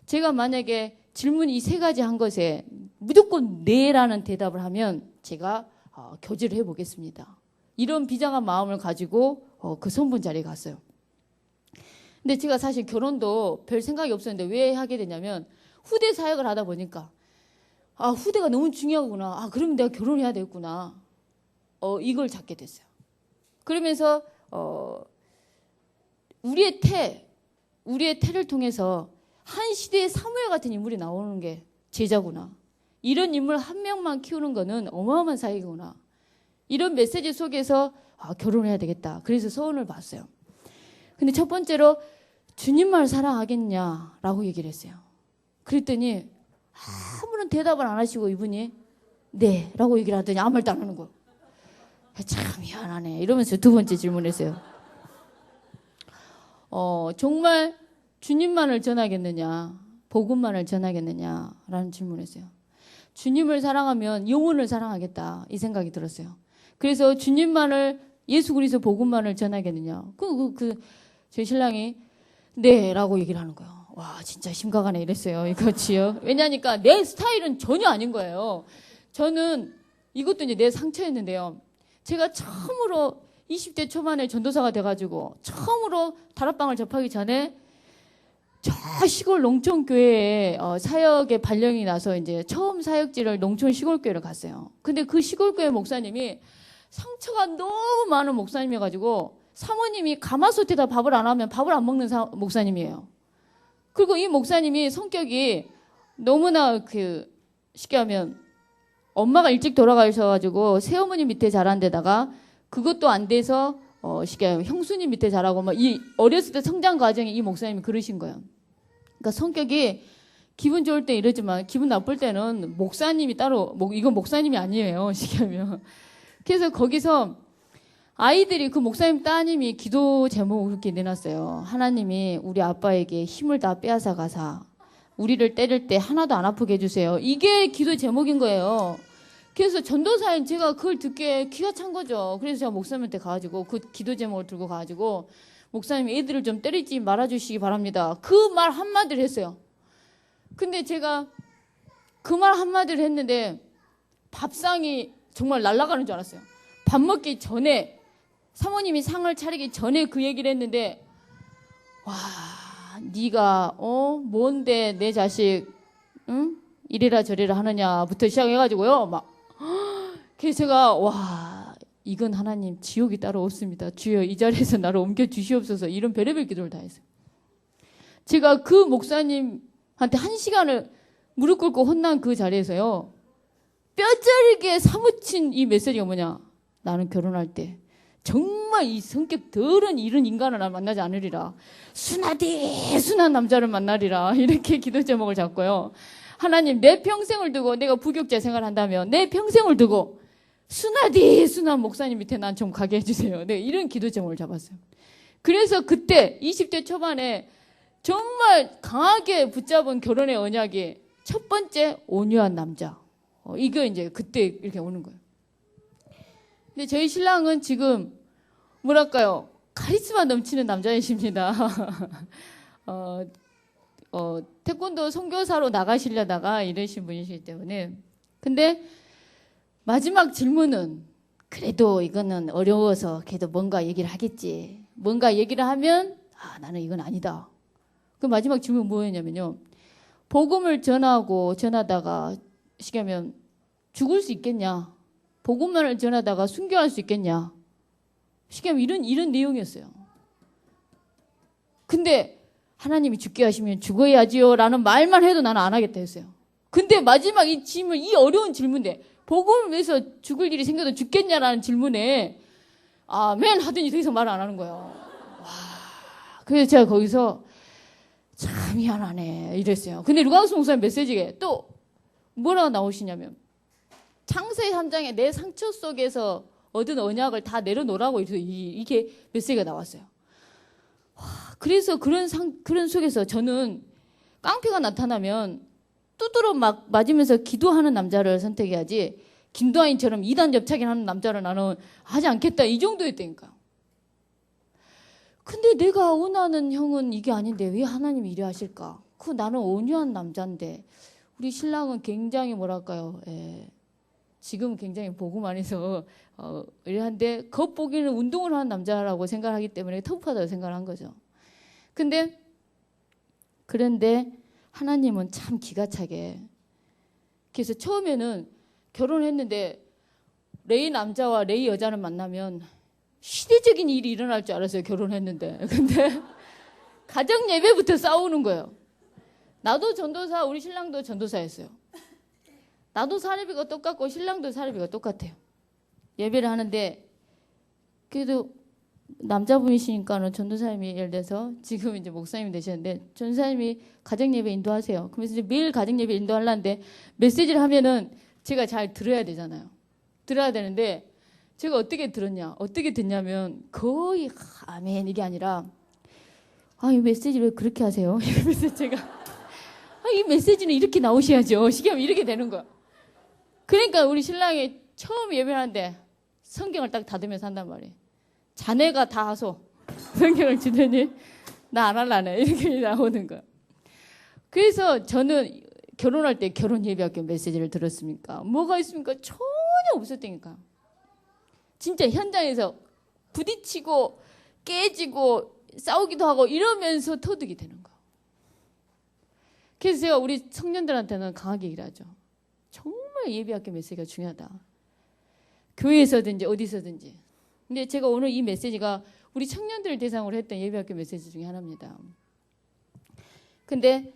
제가 만약에 질문 이 3가지 한 것에 무조건 네라는 대답을 하면 제가 교제를 해보겠습니다. 이런 비장한 마음을 가지고 그 선본 자리에 갔어요. 근데 제가 사실 결혼도 별 생각이 없었는데 왜 하게 되냐면 후대 사역을 하다 보니까 후대가 너무 중요하구나. 그러면 내가 결혼해야 되겠구나. 이걸 잡게 됐어요. 그러면서 우리의 태를 통해서 한 시대의 사무엘 같은 인물이 나오는 게 제자구나. 이런 인물 한 명만 키우는 거는 어마어마한 사역이구나. 이런 메시지 속에서 결혼해야 되겠다. 그래서 서원을 봤어요. 근데 첫 번째로 주님만 사랑하겠냐라고 얘기를 했어요. 그랬더니 아무런 대답을 안 하시고 이분이 네 라고 얘기를 하더니 아무 말도 안 하는 거예요. 참 미안하네 이러면서 두 번째 질문했어요. 정말 주님만을 전하겠느냐 복음만을 전하겠느냐라는 질문했어요. 주님을 사랑하면 영혼을 사랑하겠다 이 생각이 들었어요. 그래서 주님만을 예수 그리스도 복음만을 전하겠느냐 저희 신랑이 네 라고 얘기를 하는 거예요. 와 진짜 심각하네 이랬어요. 이거지요. 왜냐니까 내 스타일은 전혀 아닌 거예요. 저는 이것도 이제 내 상처였는데요. 제가 처음으로 20대 초반에 전도사가 돼가지고 처음으로 다락방을 접하기 전에 저 시골 농촌교회에 사역의 발령이 나서 이제 처음 사역지를 농촌 시골교회를 갔어요. 근데 그 시골교회 목사님이 상처가 너무 많은 목사님이어가지고 사모님이 가마솥에다 밥을 안 하면 밥을 안 먹는 목사님이에요. 그리고 이 목사님이 성격이 너무나 쉽게 하면 엄마가 일찍 돌아가셔가지고 새어머니 밑에 자란 데다가 그것도 안 돼서 쉽게 하면 형수님 밑에 자라고 막 이 어렸을 때 성장 과정에 이 목사님이 그러신 거예요. 그러니까 성격이 기분 좋을 때 이러지만 기분 나쁠 때는 목사님이 따로 이건 목사님이 아니에요. 쉽게 하면. 그래서 거기서 아이들이 그 목사님 따님이 기도 제목을 그렇게 내놨어요. 하나님이 우리 아빠에게 힘을 다 빼앗아 가사 우리를 때릴 때 하나도 안 아프게 해주세요. 이게 기도 제목인 거예요. 그래서 전도사인 제가 그걸 듣게 귀가 찬 거죠. 그래서 제가 목사님한테 가가지고 그 기도 제목을 들고 가가지고 목사님 애들을 좀 때리지 말아주시기 바랍니다. 그 말 한마디를 했어요. 근데 제가 그 말 한마디를 했는데 밥상이 정말 날아가는 줄 알았어요. 밥 먹기 전에 사모님이 상을 차리기 전에 그 얘기를 했는데 와 네가 뭔데 내 자식 응? 이래라 저래라 하느냐부터 시작해가지고요. 막 그래서 제가 와 이건 하나님 지옥이 따로 없습니다. 주여 이 자리에서 나를 옮겨 주시옵소서 이런 별의별 기도를 다 했어요. 제가 그 목사님한테 1시간을 무릎 꿇고 혼난 그 자리에서요. 뼈저리게 사무친 이 메시지가 뭐냐. 나는 결혼할 때 정말 이 성격 더러운 이런 인간을 만나지 않으리라. 순한 남자를 만나리라. 이렇게 기도 제목을 잡고요. 하나님 내 평생을 두고 내가 부교육자 생활한다면 내 평생을 두고 순한 목사님 밑에 난 좀 가게 해주세요. 네, 이런 기도 제목을 잡았어요. 그래서 그때 20대 초반에 정말 강하게 붙잡은 결혼의 언약이 첫 번째 온유한 남자. 이거 이제 그때 이렇게 오는 거예요. 근데 저희 신랑은 지금 뭐랄까요 카리스마 넘치는 남자이십니다. 태권도 선교사로 나가시려다가 이러신 분이시기 때문에 근데 마지막 질문은 그래도 이거는 어려워서 그래도 뭔가 얘기를 하겠지. 뭔가 얘기를 하면 나는 이건 아니다. 그 마지막 질문 뭐였냐면요. 복음을 전하다가 쉽게 하면 죽을 수 있겠냐. 복음만을 전하다가 순교할 수 있겠냐. 쉽게 하면 이런 내용이었어요. 근데 하나님이 죽게 하시면 죽어야지요 라는 말만 해도 나는 안 하겠다 했어요. 근데 마지막 이 질문, 이 어려운 질문인데 복음을 위해서 죽을 일이 생겨도 죽겠냐라는 질문에 아멘 하더니 더 이상 말을 안 하는 거예요. 와, 그래서 제가 거기서 참 미안하네 이랬어요. 근데 루가스 목사님 메시지에 또 뭐라고 나오시냐면 창세기 3장에 내 상처 속에서 얻은 언약을 다 내려놓으라고 이게 메시지가 나왔어요. 와, 그래서 그런 속에서 저는 깡패가 나타나면 두드러 막 맞으면서 기도하는 남자를 선택해야지 김도하인처럼 이단 접착하는 남자를 나는 하지 않겠다 이 정도였다니까요. 근데 내가 원하는 형은 이게 아닌데 왜 하나님이 이래 하실까? 나는 온유한 남자인데 우리 신랑은 굉장히 뭐랄까요? 지금 굉장히 복음 안에서 이래한데 겉보기는 운동을 하는 남자라고 생각하기 때문에 터프하다고 생각한 거죠. 그런데 하나님은 참 기가 차게 그래서 처음에는 결혼했는데 레이 남자와 레이 여자를 만나면 시대적인 일이 일어날 줄 알았어요. 결혼했는데. 근데 가정 예배부터 싸우는 거예요. 나도 전도사, 우리 신랑도 전도사였어요. 나도 사례비가 똑같고 신랑도 사례비가 똑같아요. 예배를 하는데 그래도 남자분이시니까는 전도사님이 예를 들어서 지금 이제 목사님이 되셨는데 전도사님이 가정 예배 인도하세요. 그러면서 이제 매일 가정 예배 인도하려는데 메시지를 하면은 제가 잘 들어야 되잖아요. 들어야 되는데 제가 어떻게 들었냐? 어떻게 듣냐면 거의 아멘 이게 아니라 이 메시지를 왜 그렇게 하세요? 이러면서 제가 이 메시지는 이렇게 나오셔야죠. 시계하면 이렇게 되는 거야. 그러니까 우리 신랑이 처음 예배하는데 성경을 딱 닫으면서 한단 말이에요. 자네가 다 하소. 성경을 주더니 나 안 할라네. 이렇게 나오는 거야. 그래서 저는 결혼할 때 결혼 예배학교 메시지를 들었습니까? 뭐가 있습니까? 전혀 없었다니까. 진짜 현장에서 부딪히고 깨지고 싸우기도 하고 이러면서 터득이 되는 거야. 그래서 제가 우리 청년들한테는 강하게 얘기하죠. 정말 예배학교 메시지가 중요하다. 교회에서든지 어디서든지. 근데 제가 오늘 이 메시지가 우리 청년들을 대상으로 했던 예배학교 메시지 중에 하나입니다. 근데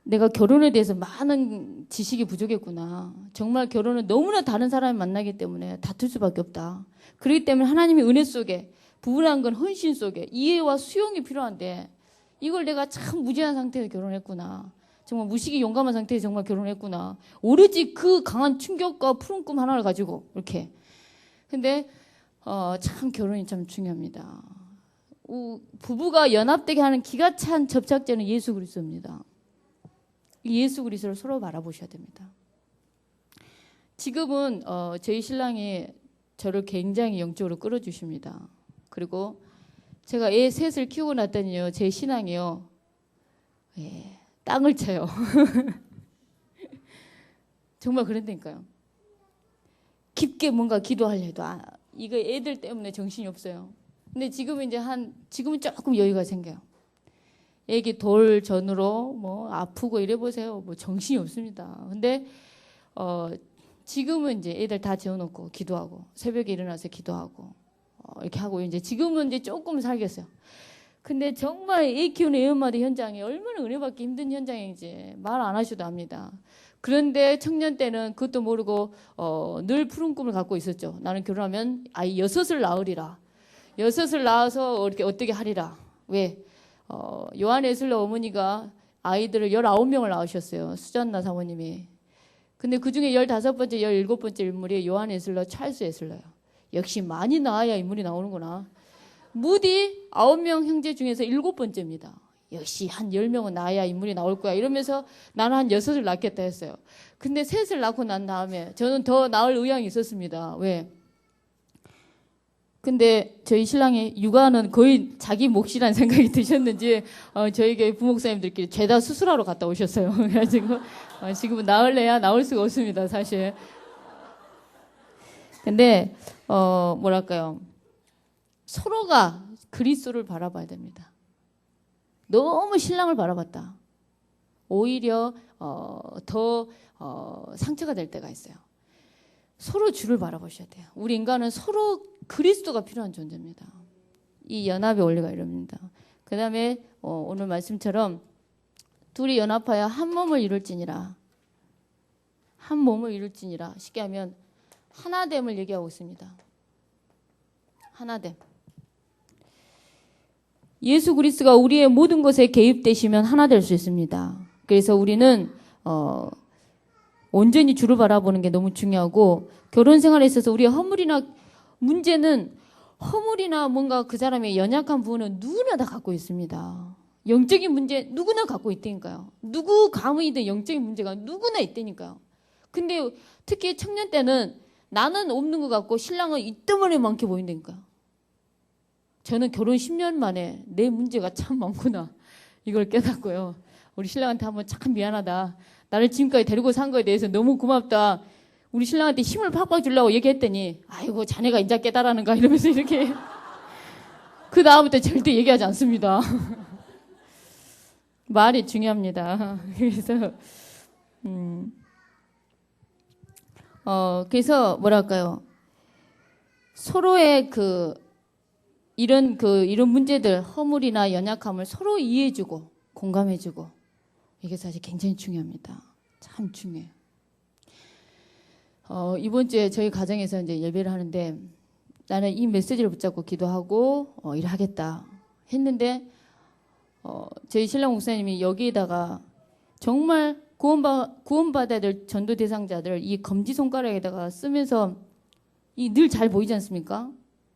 내가 결혼에 대해서 많은 지식이 부족했구나. 정말 결혼은 너무나 다른 사람을 만나기 때문에 다툴 수밖에 없다. 그렇기 때문에 하나님의 은혜 속에 부부란 건 헌신 속에 이해와 수용이 필요한데 이걸 내가 참 무지한 상태에서 결혼했구나. 정말 무식이 용감한 상태에서 정말 결혼했구나. 오로지 그 강한 충격과 푸른 꿈 하나를 가지고 이렇게. 근데 참 결혼이 참 중요합니다. 부부가 연합되게 하는 기가 찬 접착제는 예수 그리스도입니다. 예수 그리스도를 서로 바라보셔야 됩니다. 지금은 저희 신랑이 저를 굉장히 영적으로 끌어주십니다. 그리고 제가 애 셋을 키우고 났더니요, 제 신앙이요, 땅을 쳐요. 정말 그런다니까요. 깊게 뭔가 기도하려 해도 이거 애들 때문에 정신이 없어요. 근데 지금은 지금은 조금 여유가 생겨요. 애기 돌 전으로 뭐 아프고 이래 보세요. 뭐 정신이 없습니다. 근데 지금은 이제 애들 다 재워놓고 기도하고 새벽에 일어나서 기도하고 이렇게 하고 이제 지금은 이제 조금 살겠어요. 근데 정말 애 키우는 애엄마들 현장이 얼마나 은혜받기 힘든 현장인지 말 안 하셔도 압니다. 그런데 청년 때는 그것도 모르고 늘 푸른 꿈을 갖고 있었죠. 나는 결혼하면 아이 6을 낳으리라. 6을 낳아서 이렇게 어떻게 하리라. 왜? 요한 에슬러 어머니가 아이들을 19명을 낳으셨어요. 수잔나 사모님이. 근데 그중에 15번째, 17번째 인물이 요한 에슬러, 찰스 에슬러예요. 역시 많이 낳아야 인물이 나오는구나. 무디 9명 형제 중에서 7번째입니다. 역시 한 10명은 낳아야 인물이 나올 거야. 이러면서 나는 한 6을 낳겠다 했어요. 근데 3을 낳고 난 다음에 저는 더 낳을 의향이 있었습니다. 왜? 근데 저희 신랑이 육아는 거의 자기 몫이라는 생각이 드셨는지 저희 교회 부목사님들끼리 죄다 수술하러 갔다 오셨어요. 그래가지고 지금은 낳을래야 낳을 수가 없습니다. 사실. 근데 뭐랄까요. 서로가 그리스도를 바라봐야 됩니다. 너무 신랑을 바라봤다. 오히려 더 상처가 될 때가 있어요. 서로 주를 바라보셔야 돼요. 우리 인간은 서로 그리스도가 필요한 존재입니다. 이 연합의 원리가 이럽니다. 그 다음에 오늘 말씀처럼 둘이 연합하여 한 몸을 이룰지니라. 한 몸을 이룰지니라. 쉽게 하면 하나됨을 얘기하고 있습니다. 하나됨. 예수 그리스도가 우리의 모든 것에 개입되시면 하나 될 수 있습니다. 그래서 우리는 온전히 주를 바라보는 게 너무 중요하고 결혼 생활에 있어서 우리의 문제는 허물이나 뭔가 그 사람의 연약한 부분은 누구나 다 갖고 있습니다. 영적인 문제 누구나 갖고 있다니까요. 누구 가문이든 영적인 문제가 누구나 있다니까요. 근데 특히 청년 때는 나는 없는 것 같고 신랑은 이때만에 많게 보인다니까요. 저는 결혼 10년 만에 내 문제가 참 많구나 이걸 깨닫고요. 우리 신랑한테 한번 참 미안하다. 나를 지금까지 데리고 산 거에 대해서 너무 고맙다. 우리 신랑한테 힘을 팍팍 주려고 얘기했더니 아이고 자네가 인자 깨달았는가 이러면서 이렇게 그 다음부터 절대 얘기하지 않습니다. 말이 중요합니다. 그래서 뭐랄까요. 서로의 이런 문제들, 허물이나 연약함을 서로 이해해주고 공감해주고 이게 사실 굉장히 중요합니다. 참 중요해요. 이번 주에 저희 가정에서 이제 예배를 하는데 나는 이 메시지를 붙잡고 기도하고 일하겠다 했는데 저희 신랑 목사님이 여기에다가 정말 구원받아야 될 전도 대상자들 이 검지손가락에다가 쓰면서 늘 잘 보이지 않습니까?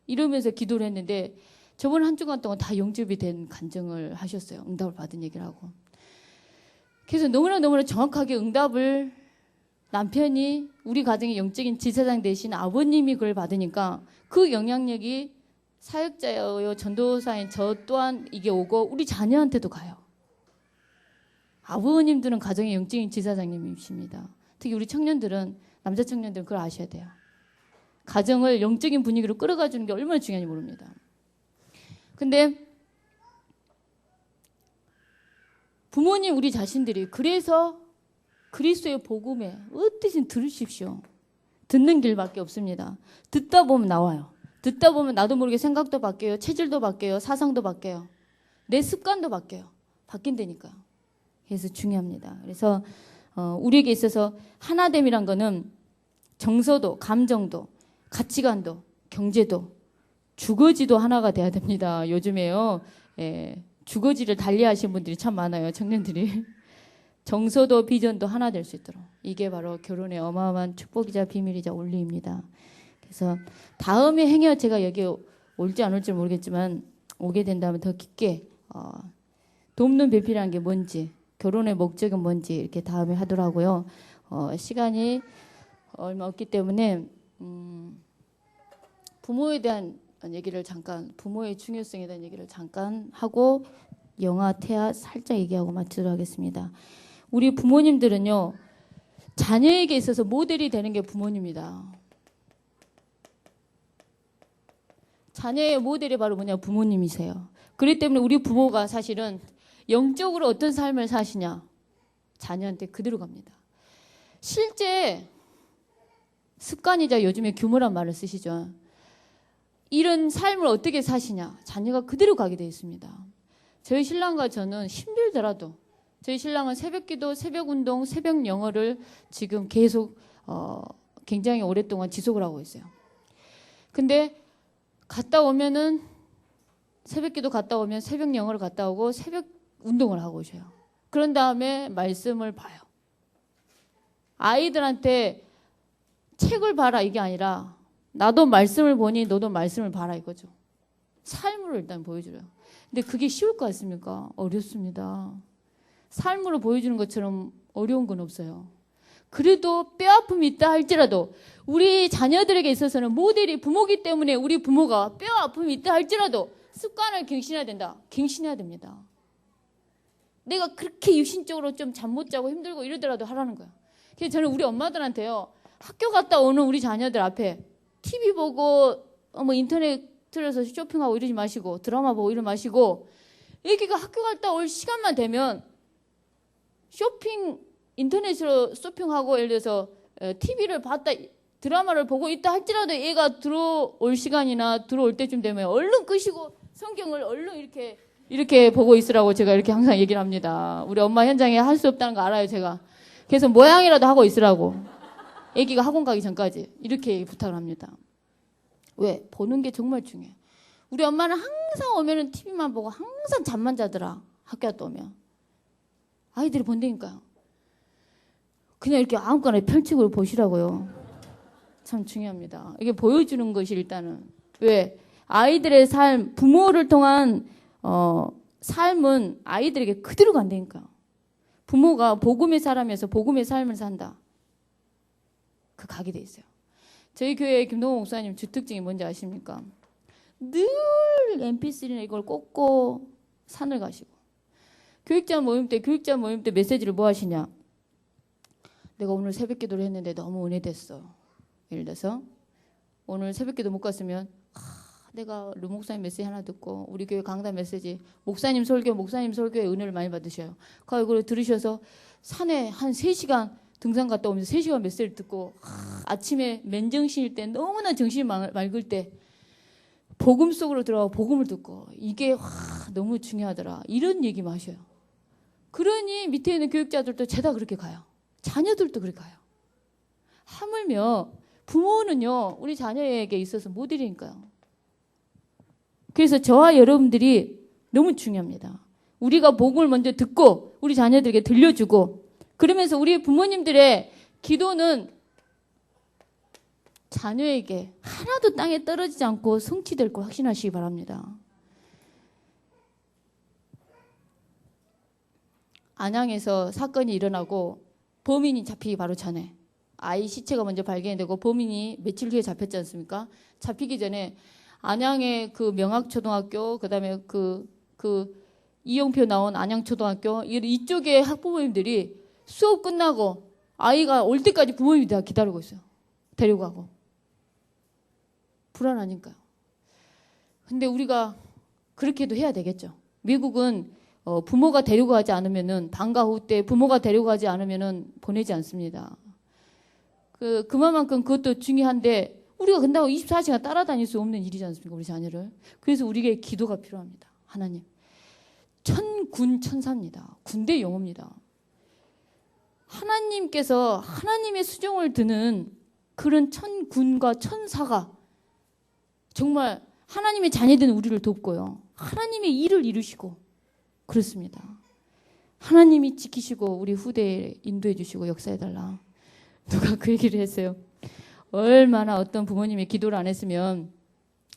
이러면서 기도를 했는데 저번 한 주간 동안 다 영접이 된 간증을 하셨어요. 응답을 받은 얘기를 하고. 그래서 너무나 정확하게 응답을 남편이 우리 가정의 영적인 지사장 대신 아버님이 그걸 받으니까 그 영향력이 사역자여 전도사인 저 또한 이게 오고 우리 자녀한테도 가요. 아버님들은 가정의 영적인 지사장님이십니다. 특히 우리 청년들은 남자 청년들은 그걸 아셔야 돼요. 가정을 영적인 분위기로 끌어가 주는 게 얼마나 중요한지 모릅니다. 근데 부모님 우리 자신들이 그래서 그리스도의 복음에 어떻게든 들으십시오. 듣는 길밖에 없습니다. 듣다 보면 나와요. 듣다 보면 나도 모르게 생각도 바뀌어요. 체질도 바뀌어요. 사상도 바뀌어요. 내 습관도 바뀌어요. 바뀐다니까요. 그래서 중요합니다. 그래서 우리에게 있어서 하나됨이란 거는 정서도, 감정도, 가치관도, 경제도, 주거지도 하나가 돼야 됩니다. 요즘에요. 주거지를 달리하시는 분들이 참 많아요. 청년들이. 정서도 비전도 하나 될 수 있도록. 이게 바로 결혼의 어마어마한 축복이자 비밀이자 원리입니다. 그래서 다음에 행여 제가 여기 올지 안 올지 모르겠지만 오게 된다면 더 깊게 돕는 배필이라는 게 뭔지, 결혼의 목적은 뭔지 이렇게 다음에 하더라고요. 시간이 얼마 없기 때문에 부모에 대한 얘기를 잠깐, 부모의 중요성에 대한 얘기를 잠깐 하고 영아, 태아 살짝 얘기하고 마치도록 하겠습니다. 우리 부모님들은요, 자녀에게 있어서 모델이 되는 게 부모님이다. 자녀의 모델이 바로 뭐냐? 부모님이세요. 그렇기 때문에 우리 부모가 사실은 영적으로 어떤 삶을 사시냐? 자녀한테 그대로 갑니다. 실제 습관이자 요즘에 규모란 말을 쓰시죠. 이런 삶을 어떻게 사시냐? 자녀가 그대로 가게 되어 있습니다. 저희 신랑과 저는 힘들더라도 저희 신랑은 새벽기도, 새벽운동, 새벽 영어를 지금 계속 굉장히 오랫동안 지속을 하고 있어요. 근데 갔다 오면은 새벽기도 갔다 오면 새벽 영어를 갔다 오고 새벽 운동을 하고 오셔요. 그런 다음에 말씀을 봐요. 아이들한테 책을 봐라 이게 아니라 나도 말씀을 보니 너도 말씀을 봐라 이거죠. 삶으로 일단 보여줘요. 근데 그게 쉬울 것 같습니까? 어렵습니다. 삶으로 보여주는 것처럼 어려운 건 없어요. 그래도 뼈아픔이 있다 할지라도 우리 자녀들에게 있어서는 모델이 부모기 때문에 우리 부모가 뼈아픔이 있다 할지라도 습관을 갱신해야 된다. 갱신해야 됩니다. 내가 그렇게 육신적으로 좀 잠 못 자고 힘들고 이러더라도 하라는 거야. 그래서 저는 우리 엄마들한테요. 학교 갔다 오는 우리 자녀들 앞에 TV 보고 인터넷 틀어서 쇼핑하고 이러지 마시고 드라마 보고 이러지 마시고 애기가 학교 갔다 올 시간만 되면 인터넷으로 쇼핑하고 예를 들어서 TV를 봤다 드라마를 보고 있다 할지라도 얘가 들어올 시간이나 들어올 때쯤 되면 얼른 끄시고 성경을 얼른 이렇게 보고 있으라고 제가 이렇게 항상 얘기를 합니다. 우리 엄마 현장에 할 수 없다는 거 알아요, 제가. 그래서 모양이라도 하고 있으라고. 애기가 학원 가기 전까지 이렇게 부탁을 합니다. 왜? 보는 게 정말 중요해. 우리 엄마는 항상 오면은 TV만 보고 항상 잠만 자더라. 학교 갔다 오면. 아이들이 본다니까요. 그냥 이렇게 아무거나 펼치고 보시라고요. 참 중요합니다. 이게 보여주는 것이 일단은. 왜? 아이들의 삶, 부모를 통한 삶은 아이들에게 그대로 간다니까. 부모가 복음의 사람이어서 복음의 삶을 산다. 그 가게 돼 있어요. 저희 교회 김동호 목사님 주특징이 뭔지 아십니까? 늘 MP3나 이걸 꽂고 산을 가시고 교육자 모임 때 메시지를 뭐 하시냐? 내가 오늘 새벽 기도를 했는데 너무 은혜됐어. 예를 들어서 오늘 새벽 기도 못 갔으면 내가 루 목사님 메시지 하나 듣고 우리 교회 강단 메시지 목사님 설교의 은혜를 많이 받으셔요. 그걸 들으셔서 산에 한 3시간 등산 갔다 오면서 3시간 메시지를 듣고 아침에 맨정신일 때 너무나 정신이 맑을 때 복음 속으로 들어가 복음을 듣고 이게 너무 중요하더라. 이런 얘기 마셔요. 그러니 밑에 있는 교육자들도 죄다 그렇게 가요. 자녀들도 그렇게 가요. 하물며 부모는요, 우리 자녀에게 있어서 모델이니까요. 그래서 저와 여러분들이 너무 중요합니다. 우리가 복음을 먼저 듣고 우리 자녀들에게 들려주고 그러면서 우리 부모님들의 기도는 자녀에게 하나도 땅에 떨어지지 않고 성취될 거 확신하시기 바랍니다. 안양에서 사건이 일어나고 범인이 잡히기 바로 전에 아이 시체가 먼저 발견되고 범인이 며칠 후에 잡혔지 않습니까? 잡히기 전에 안양의 그 명학초등학교 그다음에 그 이용표 나온 안양초등학교 이쪽의 학부모님들이 수업 끝나고 아이가 올 때까지 부모님이 다 기다리고 있어요. 데려가고. 불안하니까요. 근데 우리가 그렇게도 해야 되겠죠. 미국은 부모가 데려가지 않으면은 방과 후 때 부모가 데려가지 않으면은 보내지 않습니다. 그만큼 그것도 중요한데 우리가 근다고 24시간 따라다닐 수 없는 일이지 않습니까? 우리 자녀를. 그래서 우리에게 기도가 필요합니다. 하나님. 천군 천사입니다. 군대 용어입니다. 하나님께서 하나님의 수종을 드는 그런 천군과 천사가 정말 하나님의 자녀된 우리를 돕고요. 하나님의 일을 이루시고 그렇습니다. 하나님이 지키시고 우리 후대에 인도해 주시고 역사해 달라. 누가 그 얘기를 했어요. 얼마나 어떤 부모님이 기도를 안 했으면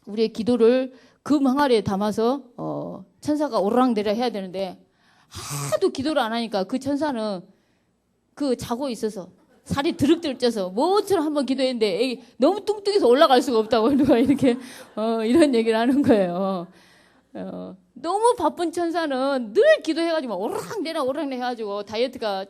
우리의 기도를 금 항아리에 담아서 천사가 오르락내리락 해야 되는데 하도 기도를 안 하니까 그 천사는 그 자고 있어서 살이 드륵드륵 쪄서 뭐처럼 한번 기도했는데 애기 너무 뚱뚱해서 올라갈 수가 없다고 누가 이렇게 이런 얘기를 하는 거예요. 너무 바쁜 천사는 늘 기도해가지고 오르락내리락 해가지고 다이어트가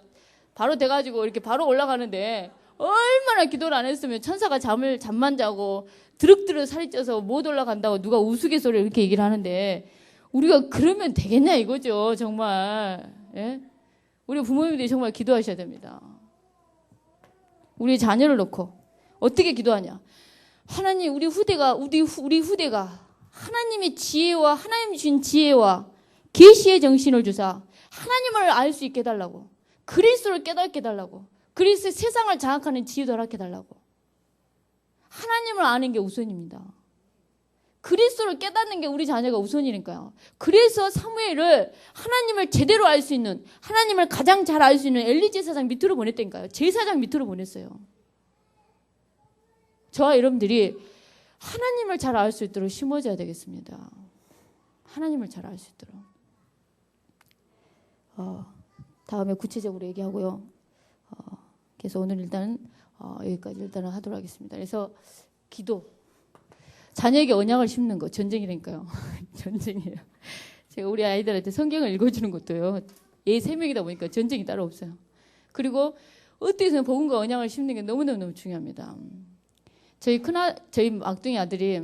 바로 돼가지고 이렇게 바로 올라가는데 얼마나 기도를 안 했으면 천사가 잠만 자고 드륵드륵 살이 쪄서 못 올라간다고 누가 우스갯소리를 이렇게 얘기를 하는데 우리가 그러면 되겠냐 이거죠. 정말. 예? 우리 부모님들이 정말 기도하셔야 됩니다. 우리 자녀를 놓고 어떻게 기도하냐. 하나님 우리 후대가 하나님의 지혜와 하나님 주신 지혜와 계시의 정신을 주사 하나님을 알 수 있게 해달라고 그리스도를 깨닫게 해달라고 그리스도의 세상을 장악하는 지혜도 허락해 달라고 하나님을 아는 게 우선입니다. 그리스도를 깨닫는 게 우리 자녀가 우선이니까요. 그래서 사무엘을 하나님을 제대로 알 수 있는 하나님을 가장 잘 알 수 있는 엘리 제사장 밑으로 보냈다니까요. 제사장 밑으로 보냈어요. 저와 여러분들이 하나님을 잘 알 수 있도록 심어줘야 되겠습니다. 하나님을 잘 알 수 있도록. 다음에 구체적으로 얘기하고요. 그래서 오늘 일단 여기까지 일단은 하도록 하겠습니다. 그래서 기도. 자녀에게 언약을 심는 거 전쟁이라니까요. 전쟁이에요. 제가 우리 아이들한테 성경을 읽어주는 것도요. 애 3명이다 보니까 전쟁이 따로 없어요. 그리고 어디에서는 복음과 언약을 심는 게 너무너무 중요합니다. 저희 막둥이 아들이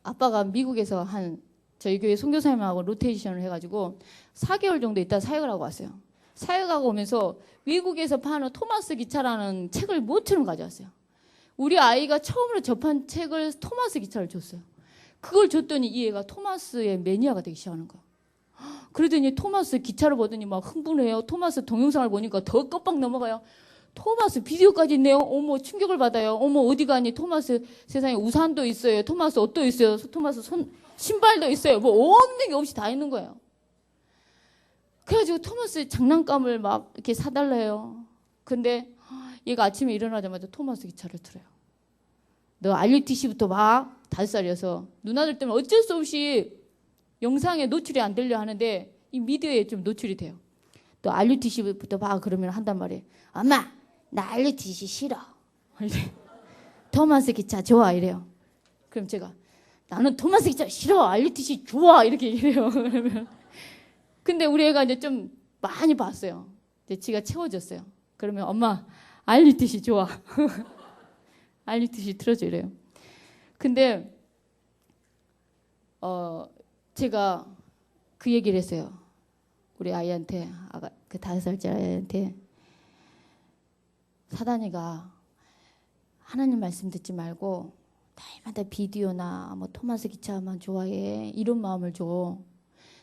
아빠가 미국에서 저희 교회 선교사님하고 로테이션을 해가지고 4개월 정도 있다 사역을 하고 왔어요. 사역하고 오면서 미국에서 파는 토마스 기차라는 책을 모처럼 가져왔어요. 우리 아이가 처음으로 접한 책을 토마스 기차를 줬어요. 그걸 줬더니 이 애가 토마스의 매니아가 되기 시작하는 거야. 그러더니 토마스 기차를 보더니 막 흥분해요. 토마스 동영상을 보니까 더 껍박 넘어가요. 토마스 비디오까지 있네요. 어머 충격을 받아요. 어머 어디 가니 토마스 세상에 우산도 있어요. 토마스 옷도 있어요. 토마스 신발도 있어요. 뭐 없는 게 없이 다 있는 거예요. 그래가지고 토마스 장난감을 막 이렇게 사달래요. 근데 얘가 아침에 일어나자마자 토마스 기차를 틀어요. 너 RUTC부터 봐. 5살이어서 누나들 때문에 어쩔 수 없이 영상에 노출이 안 되려 하는데 이 미디어에 좀 노출이 돼요. 너 RUTC부터 봐. 그러면 한단 말이에요. 엄마 나 RUTC 싫어. 토마스 기차 좋아 이래요. 그럼 제가 나는 토마스 기차 싫어. RUTC 좋아 이렇게 얘기해요. 그러면 근데 우리 애가 이제 좀 많이 봤어요. 이제 지가 채워졌어요. 그러면 엄마 RUTC 좋아. RUTC 틀어줘 이래요. 근데 제가 그 얘기를 했어요. 우리 아이한테 그 5살짜리 아이한테 사단이가 하나님 말씀 듣지 말고 날마다 비디오나 뭐 토마스 기차만 좋아해 이런 마음을 줘.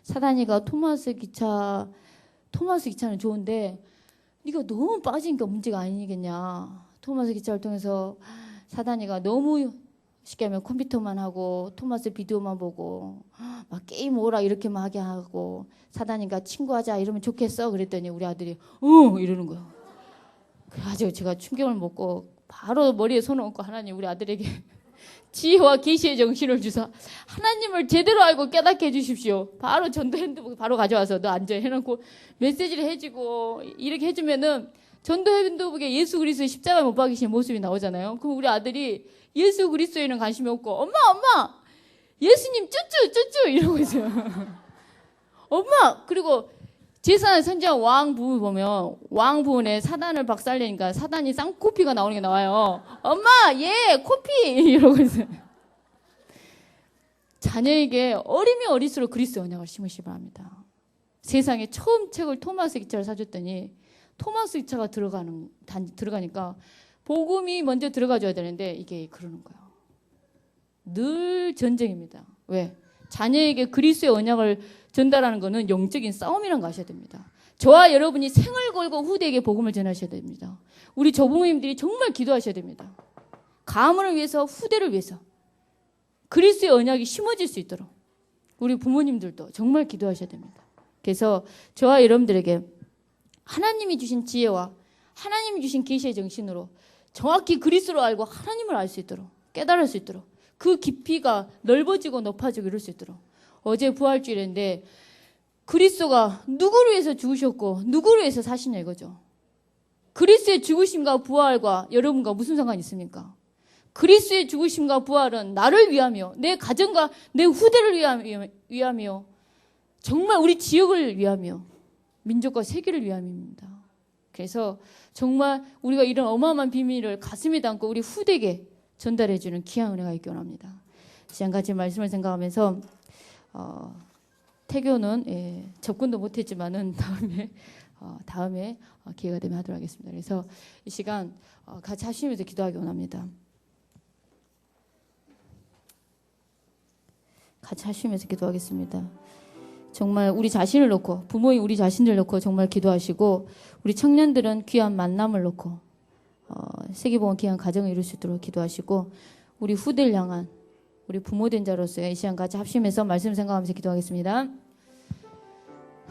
사단이가 토마스 기차는 좋은데 네가 너무 빠진 게 문제가 아니겠냐. 토마스 기차를 통해서 사단이가 너무 쉽게 하면 컴퓨터만 하고 토마스 비디오만 보고 막 게임 오라 이렇게만 하게 하고 사단이가 친구하자 이러면 좋겠어 그랬더니 우리 아들이 이러는 거예요. 그래가지고 제가 충격을 먹고 바로 머리에 손을 얹고 하나님 우리 아들에게 지혜와 계시의 정신을 주사 하나님을 제대로 알고 깨닫게 해주십시오. 바로 전도 핸드북 바로 가져와서 너 앉아 해놓고 메시지를 해주고 이렇게 해주면은 전도 핸드북에 예수 그리스도의 십자가 못 박이신 모습이 나오잖아요. 그럼 우리 아들이 예수 그리스도에는 관심이 없고 엄마 예수님 쭈쭈 이러고 있어요. 엄마 그리고 제사의 선지자 왕 부분 보면 왕 부분에 사단을 박살내니까 사단이 쌍코피가 나오는 게 나와요. 엄마 얘 코피 이러고 있어요. 자녀에게 어림이 어릴수록 그리스도의 언약을 심으시 바랍니다. 세상에 처음 책을 토마스 기차를 사줬더니 토마스 기차가 들어가니까 복음이 먼저 들어가줘야 되는데 이게 그러는 거예요. 늘 전쟁입니다. 왜? 자녀에게 그리스도의 언약을 전달하는 것은 영적인 싸움이라는 거 아셔야 됩니다. 저와 여러분이 생을 걸고 후대에게 복음을 전하셔야 됩니다. 우리 조부모님들이 정말 기도하셔야 됩니다. 가문을 위해서 후대를 위해서 그리스도의 언약이 심어질 수 있도록 우리 부모님들도 정말 기도하셔야 됩니다. 그래서 저와 여러분들에게 하나님이 주신 지혜와 하나님이 주신 계시의 정신으로 정확히 그리스도를 알고 하나님을 알 수 있도록 깨달을 수 있도록 그 깊이가 넓어지고 높아지고 이럴 수 있도록 어제 부활주일인데 그리스도가 누구를 위해서 죽으셨고 누구를 위해서 사시냐 이거죠. 그리스도의 죽으심과 부활과 여러분과 무슨 상관이 있습니까? 그리스도의 죽으심과 부활은 나를 위하며 내 가정과 내 후대를 위하며 정말 우리 지역을 위하며 민족과 세계를 위함입니다. 그래서 정말 우리가 이런 어마어마한 비밀을 가슴에 담고 우리 후대에게 전달해주는 귀한 은혜가 있기 원합니다. 시간같이 말씀을 생각하면서 태교는 접근도 못했지만은 다음에 기회가 되면 하도록 하겠습니다. 그래서 이 시간 같이 하시면서 기도하기 원합니다. 같이 하시면서 기도하겠습니다. 정말 우리 자신을 놓고 부모인 우리 자신을 놓고 정말 기도하시고 우리 청년들은 귀한 만남을 놓고 세계복음 귀한 가정을 이룰 수 있도록 기도하시고 우리 후대를 향한 우리 부모된 자로서의 이 시간 같이 합심해서 말씀 생각하면서 기도하겠습니다.